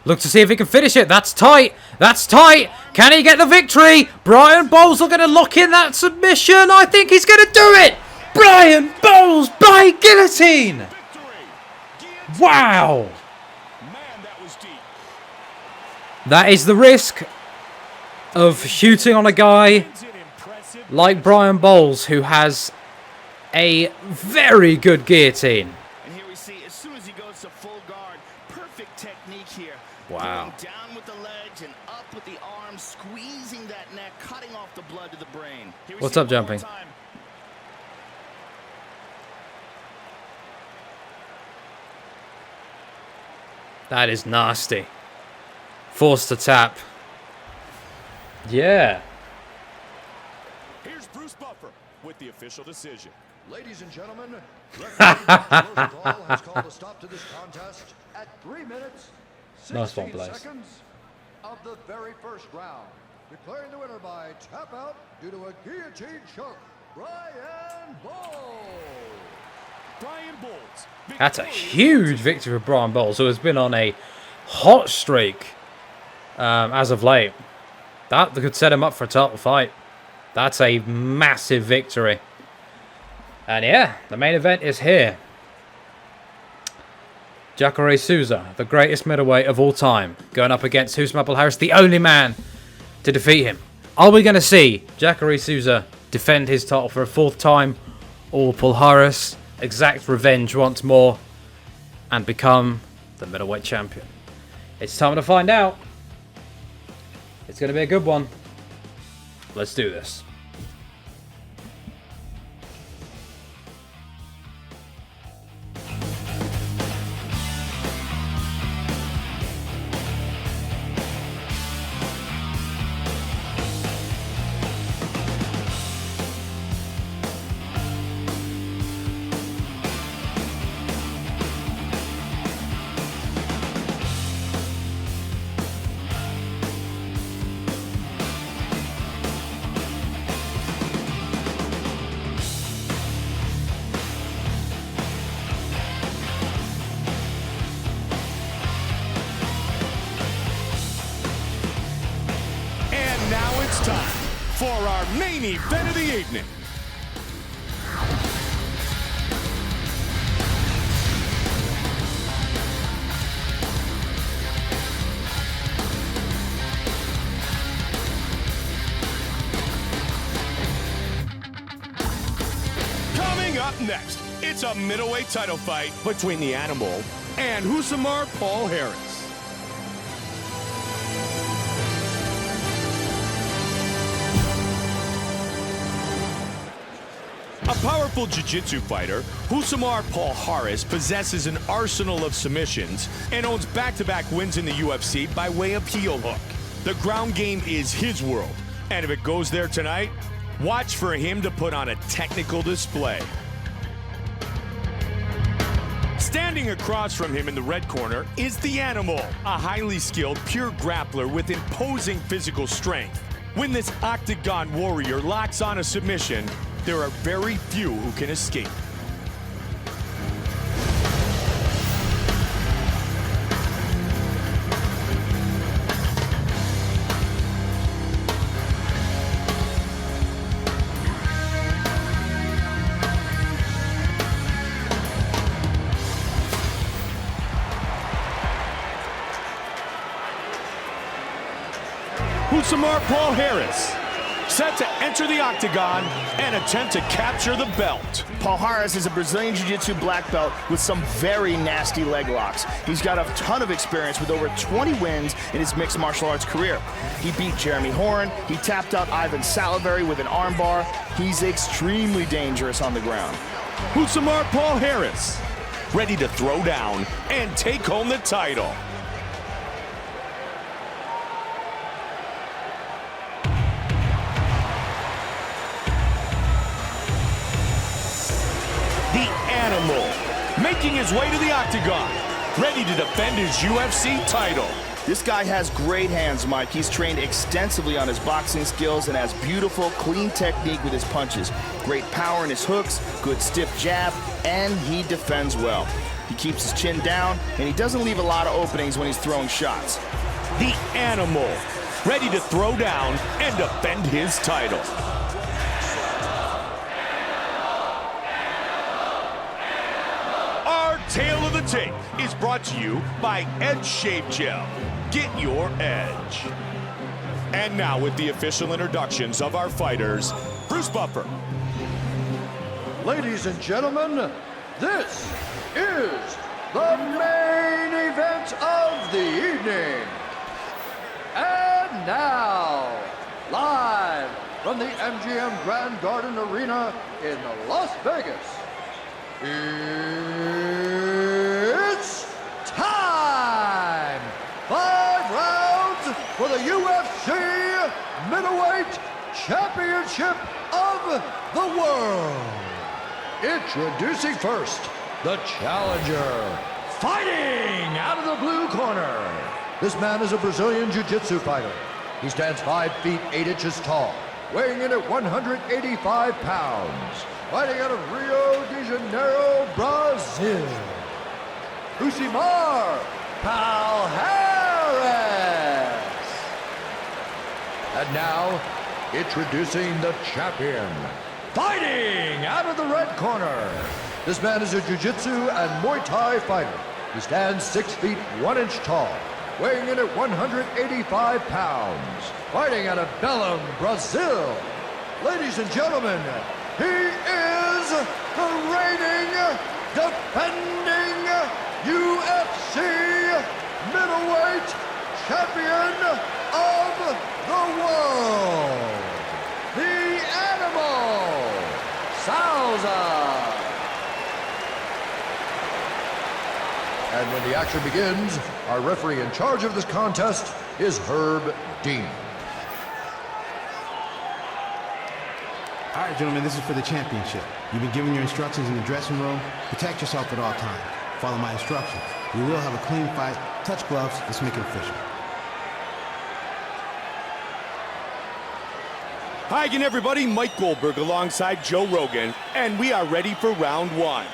Look to see if he can finish it. That's tight. That's tight. Can he get the victory? Browne Bowles are going to lock in that submission. I think he's going to do it. Browne Bowles by guillotine. Wow. That is the risk of shooting on a guy like Browne Bowles, who has a very good guillotine. And here we see, as soon as he goes to full guard, perfect technique here. Wow. Going down with the legs and up with the arms, squeezing that neck, cutting off the blood to the brain. What's up, jumping? That is nasty. Forced to tap. Yeah. Here's Bruce Buffer with the official decision. Ladies and gentlemen, referee Rosenthal has called a stop to this contest at 3 minutes, Nice one, 16 Blaze. seconds of the very first round. Declaring the winner by tap out due to a guillotine choke, Brian Bowles. Brian Bowles. That's a huge victory for Brian Bowles, who has been on a hot streak as of late. That could set him up for a title fight. That's a massive victory. And yeah, the main event is here. Jacaré Souza, the greatest middleweight of all time, going up against Rousimar Palhares, the only man to defeat him. Are we going to see Jacaré Souza defend his title for a 4th time, or Palhares exact revenge once more and become the middleweight champion? It's time to find out. It's going to be a good one. Let's do this. Time for our main event of the evening. Coming up next, it's a middleweight title fight between the Animal and Rousimar Palhares. A powerful jiu-jitsu fighter, Rousimar Palhares possesses an arsenal of submissions and owns back-to-back wins in the UFC by way of heel hook. The ground game is his world, and if it goes there tonight, watch for him to put on a technical display. Standing across from him in the red corner is the Animal, a highly skilled, pure grappler with imposing physical strength. When this octagon warrior locks on a submission, there are very few who can escape. Rousimar Palhares, set to enter the octagon and attempt to capture the belt. Palhares is a Brazilian Jiu-Jitsu black belt with some very nasty leg locks. He's got a ton of experience with over 20 wins in his mixed martial arts career. He beat Jeremy Horn, he tapped out Ivan Salivary with an armbar. He's extremely dangerous on the ground. Rousimar Palhares, ready to throw down and take home the title. Animal, making his way to the octagon, ready to defend his UFC title. This guy has great hands, Mike. He's trained extensively on his boxing skills and has beautiful, clean technique with his punches. Great power in his hooks, good stiff jab, and he defends well. He keeps his chin down, and he doesn't leave a lot of openings when he's throwing shots. The Animal, ready to throw down and defend his title. Tale of the Tape is brought to you by Edge Shave Gel. Get your edge. And now with the official introductions of our fighters, Bruce Buffer. Ladies and gentlemen, this is the main event of the evening. And now, live from the MGM Grand Garden Arena in Las Vegas, it's time! 5 rounds for the UFC Middleweight Championship of the World. Introducing first, the challenger, Fighting out of the blue corner. This man is a Brazilian Jiu-Jitsu fighter. He stands 5 feet 8 inches tall, weighing in at 185 pounds. Fighting out of Rio de Janeiro, Brazil. Rousimar Palhares. And now, introducing the champion. Fighting out of the red corner. This man is a Jiu-Jitsu and Muay Thai fighter. He stands 6 feet 1 inch tall, weighing in at 185 pounds. Fighting out of Belém, Brazil. Ladies and gentlemen, he is the reigning, defending UFC middleweight champion of the world, the Animal, Souza. And when the action begins, our referee in charge of this contest is Herb Dean. All right, gentlemen, this is for the championship. You've been given your instructions in the dressing room. Protect yourself at all times. Follow my instructions. We will have a clean fight. Touch gloves. Let's make it official. Hi again, everybody. Mike Goldberg alongside Joe Rogan, and we are ready for round 1.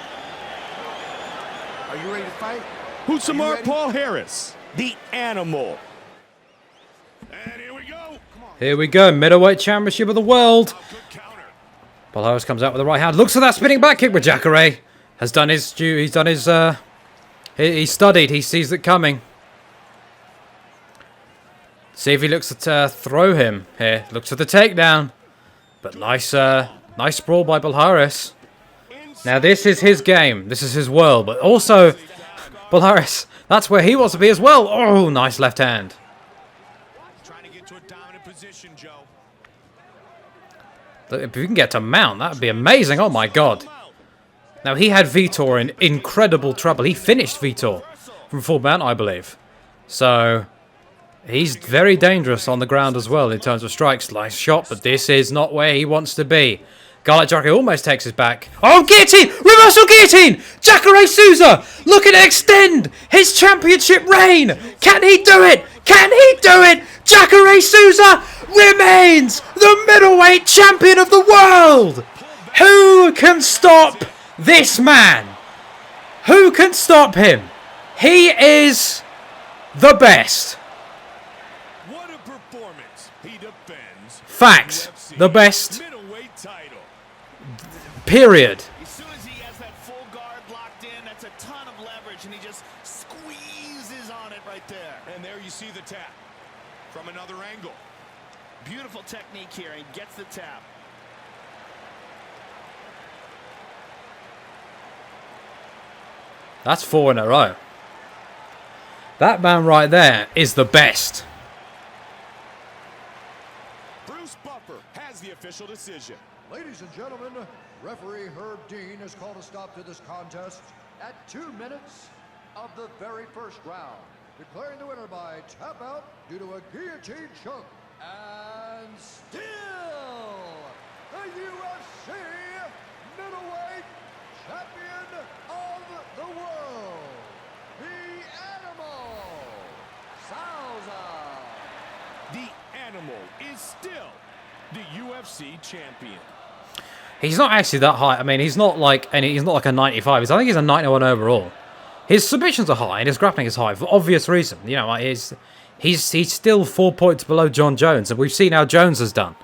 Are you ready to fight? Rousimar Palhares, the Animal. And here we go. Here we go, middleweight championship of the world. Palhares comes out with the right hand. Looks for that spinning back kick, but Jacaré has done his due. He's done his. He studied. He sees it coming. See if he looks to throw him here. Looks for the takedown, but nice sprawl by Palhares. Now this is his game. This is his world. But also, Palhares, that's where he wants to be as well. Oh, nice left hand. Trying to get to a dominant position, Joe. If we can get to mount, that would be amazing. Oh my god. Now he had Vitor in incredible trouble. He finished Vitor from full mount, I believe. So he's very dangerous on the ground as well in terms of strikes. Nice shot, but this is not where he wants to be. Jacaré almost takes his back. Oh, guillotine! Reversal guillotine! Jacaré Souza looking to extend his championship reign. Can he do it? Can he do it? Jacaré Souza remains the middleweight champion of the world. Who can stop this man? Who can stop him? He is the best. What a performance. He defends. Fact. The best. Middleweight title. Period. As soon as he has that full guard locked in, that's a ton of leverage, and he just squeezes on it right there. And there you see the tap from another angle. Beautiful technique here, and gets the tap. That's 4 in a row. That man right there is the best. Bruce Buffer has the official decision. Ladies and gentlemen, referee Herb Dean has called a stop to this contest at 2 minutes of the very first round, declaring the winner by tap out due to a guillotine choke. And still, the UFC middleweight champion of the world, the Animal, Souza. The Animal is still the UFC champion. He's not actually that high. I mean, he's not like a 95. I think he's a 91 overall. His submissions are high and his grappling is high for obvious reason. You know, like he's still 4 points below John Jones, and we've seen how Jones has done.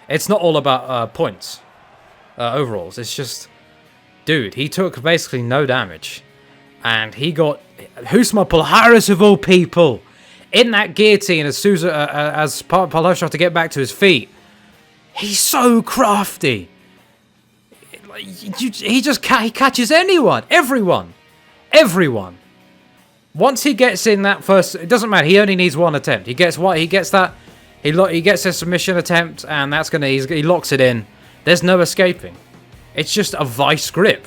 It's not all about points, overalls. It's just, dude, he took basically no damage, and he got Rousimar Palhares of all people in that guillotine as Souza, as Palhares tried to get back to his feet. He's so crafty. He catches anyone, everyone. Once he gets in that first, it doesn't matter. He only needs one attempt. He gets what he gets that. He gets a submission attempt, and that's gonna. He locks it in. There's no escaping. It's just a vice grip.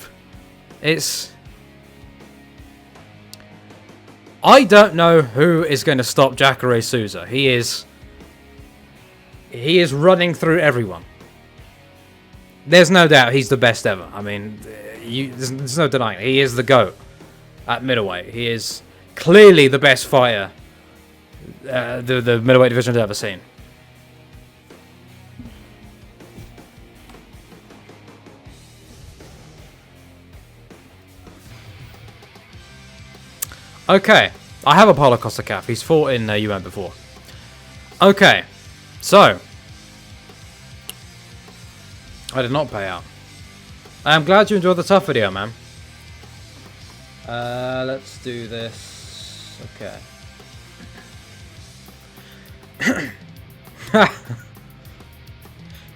I don't know who is going to stop Jacaré Souza. He is running through everyone. There's no doubt he's the best ever. I mean, there's no denying it. He is the GOAT. at middleweight. He is clearly the best fighter the middleweight division has ever seen. Okay, I have a Paulo Costa cap. He's fought in UN before. Okay, so I did not pay out. I'm glad you enjoyed the tough video, man. Let's do this. Okay.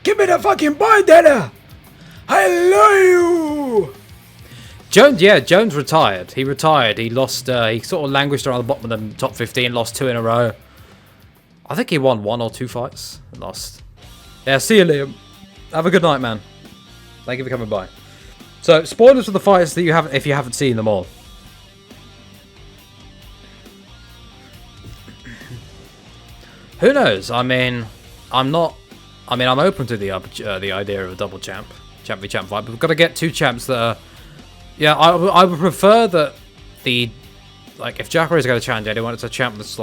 Give me the fucking point, Dana! I love you! Jones, yeah, Jones retired. He retired. He lost, he sort of languished around the bottom of the top 15, lost 2 in a row. I think he won 1 or 2 fights. Lost. Yeah, see you, Liam. Have a good night, man. Thank you for coming by. So, spoilers for the fights that you haven't, if you haven't seen them all. Who knows? I mean, I'm open to the idea of a double champ v champ fight, but we've got to get 2 champs that are. Yeah, I would prefer that if Jacaré is going to challenge anyone, it's a champ that's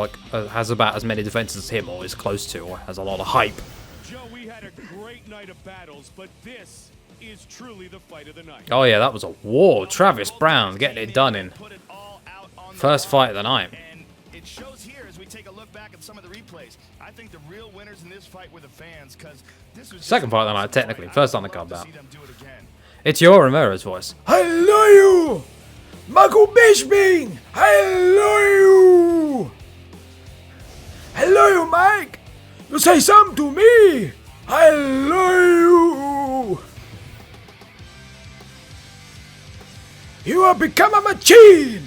has about as many defenses as him, or is close to, or has a lot of hype. Joe, we had a great night of battles, but this is truly the fight of the night. Oh yeah, that was a war. Travis Browne getting it done in first fight of the night. And it shows here as we take a look back at some of the replays. I think the real winners in this fight were the fans, because this was second fight of the night, technically. First on the card bout. It's your Romero's voice. I love you! Michael Bishbing! I love you! I love you, Mike! You say something to me! I love you! You have become a machine!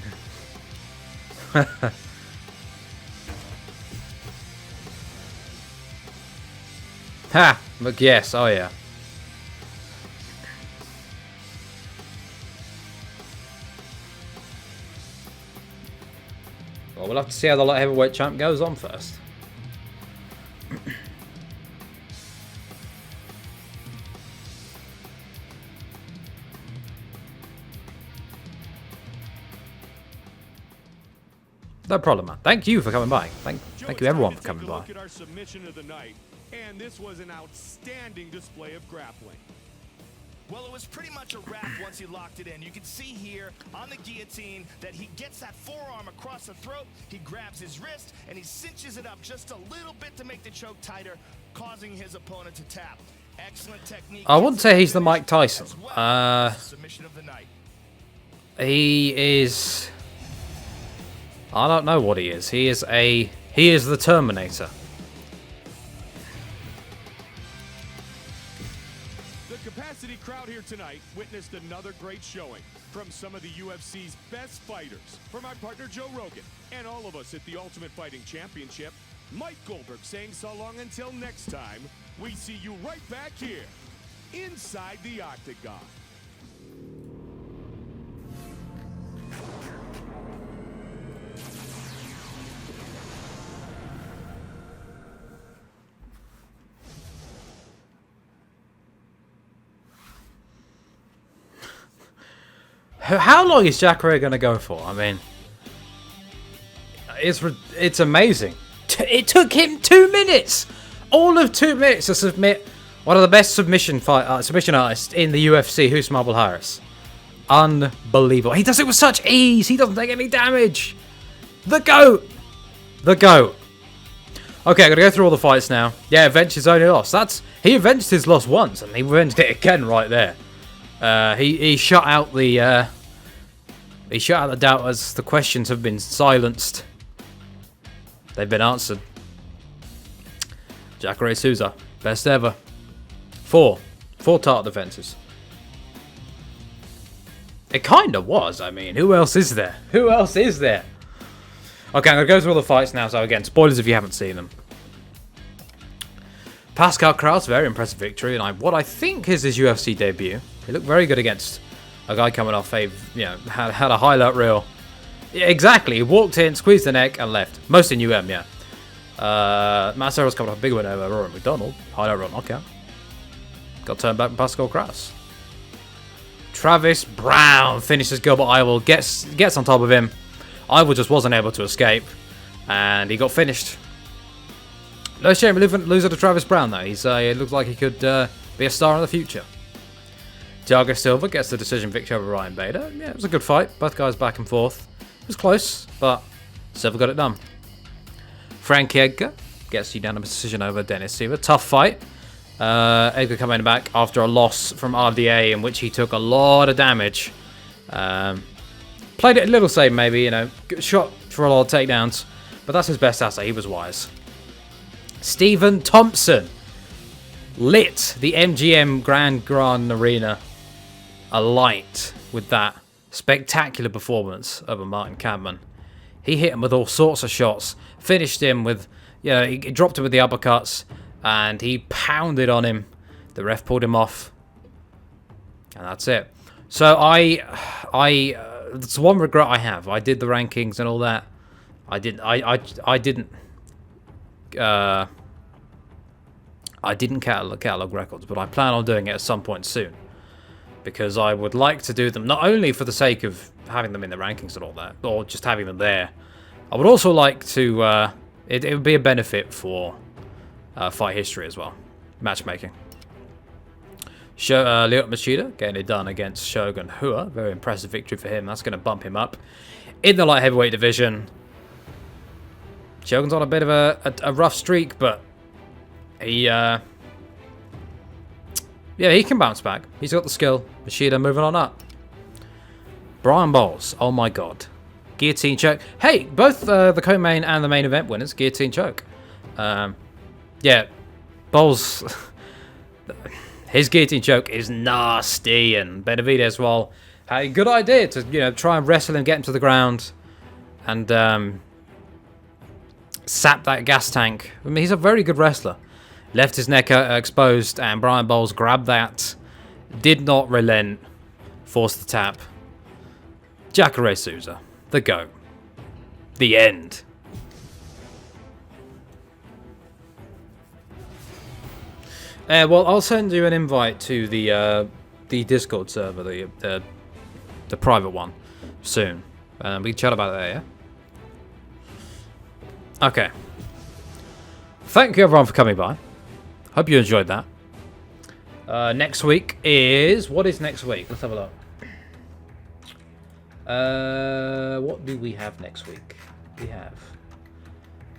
Ha! Look, yes, oh yeah. Well, we'll have to see how the light heavyweight champ goes on first. No problem, man. Thank you for coming by. Thank you everyone for coming by. Look at our submission of the night, and this was an outstanding display of grappling. Well, it was pretty much a wrap once he locked it in. You can see here on the guillotine that he gets that forearm across the throat, he grabs his wrist, and he cinches it up just a little bit to make the choke tighter, causing his opponent to tap. Excellent technique. I wouldn't say he's the Mike Tyson. Submission of the night. He is... I don't know what he is. He is the Terminator. The capacity crowd here tonight witnessed another great showing from some of the UFC's best fighters. For my partner Joe Rogan and all of us at the Ultimate Fighting Championship, Mike Goldberg saying so long until next time. We see you right back here inside the Octagon. How long is Jacaré going to go for? I mean, it's amazing. It took him 2 minutes, all of 2 minutes to submit one of the best submission artists in the UFC, Rousimar Palhares. Unbelievable. He does it with such ease. He doesn't take any damage. The GOAT. The GOAT. Okay, I'm going to go through all the fights now. Yeah, avenged his only loss. He avenged his loss once, and he avenged it again right there. He shut out the doubters. The questions have been silenced. They've been answered. Jacaré Souza, best ever. 4 title defenses. It kind of was. I mean, who else is there? Who else is there? Okay, I'm going to go through all the fights now. So again, spoilers if you haven't seen them. Pascal Krauss, very impressive victory, and what I think is his UFC debut. He looked very good against a guy coming off had a highlight reel. Yeah, exactly. He walked in, squeezed the neck, and left. Most in UM, yeah. Matt Serra's coming off a big win over Rory McDonald. Highlight reel knockout. Got turned back from Pascal Krauss. Travis Browne finishes Gilbert Yvel, gets on top of him. Yvel just wasn't able to escape, and he got finished. No shame losing to Travis Browne though. It looks like he could be a star in the future. Thiago Silva gets the decision victory over Ryan Bader. Yeah, it was a good fight. Both guys back and forth. It was close, but Silva got it done. Frankie Edgar gets unanimous decision over Dennis Siver. Tough fight. Edgar coming back after a loss from RDA in which he took a lot of damage. Played it a little safe maybe, you know, shot for a lot of takedowns, but that's his best asset. He was wise. Stephen Thompson lit the MGM Grand Arena alight with that spectacular performance over Martin Kampmann. He hit him with all sorts of shots, finished him with, you know, he dropped him with the uppercuts, and he pounded on him. The ref pulled him off, and that's it. So it's one regret I have. I did the rankings and all that. I didn't catalog records, but I plan on doing it at some point soon, because I would like to do them not only for the sake of having them in the rankings and all that, or just having them there. I would also like to. It would be a benefit for fight history as well, matchmaking. Lyoto Machida getting it done against Shogun. Very impressive victory for him. That's going to bump him up in the light heavyweight division. Shogun's on a bit of a rough streak, but he yeah, he can bounce back. He's got the skill. Machida moving on up. Bryan Bowles, oh my god. Guillotine choke. Hey, both the co-main and the main event winners, guillotine choke. Yeah, Bowles, his guillotine choke is nasty, and Benavidez, well, had a good idea to, you know, try and wrestle and get him to the ground, and sap that gas tank. I mean, he's a very good wrestler. Left his neck exposed, and Bryan Bowles grabbed that, did not relent, forced the tap. Jacaré Souza, the GOAT. The end. Well, I'll send you an invite to the Discord server, the private one, soon. We can chat about it there, yeah? Okay. Thank you everyone for coming by. Hope you enjoyed that. Next week is... What is next week? Let's have a look. What do we have next week? We have...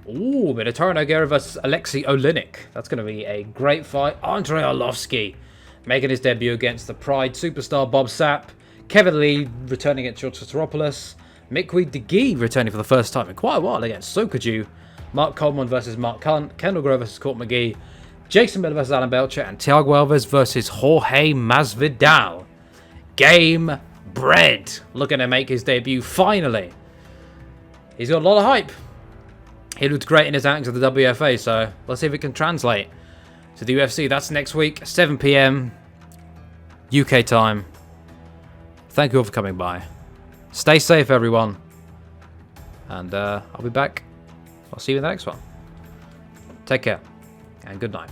Ooh, Minotauro Nogueira versus Alexei Oleinik. That's going to be a great fight. Andrei Arlovski making his debut against the Pride superstar Bob Sapp. Kevin Lee returning against George Soteropoulos. Mikwi DeGee returning for the first time in quite a while against Sokoju. Mark Coleman versus Mark Hunt. Kendall Grove versus Court McGee. Jason Miller versus Alan Belcher. And Thiago Alves versus Jorge Masvidal. Game Bread looking to make his debut finally. He's got a lot of hype. He looked great in his antics at the WFA, so let's see if it can translate to the UFC. That's next week, 7 PM UK time. Thank you all for coming by. Stay safe, everyone. And I'll be back. I'll see you in the next one. Take care, and good night.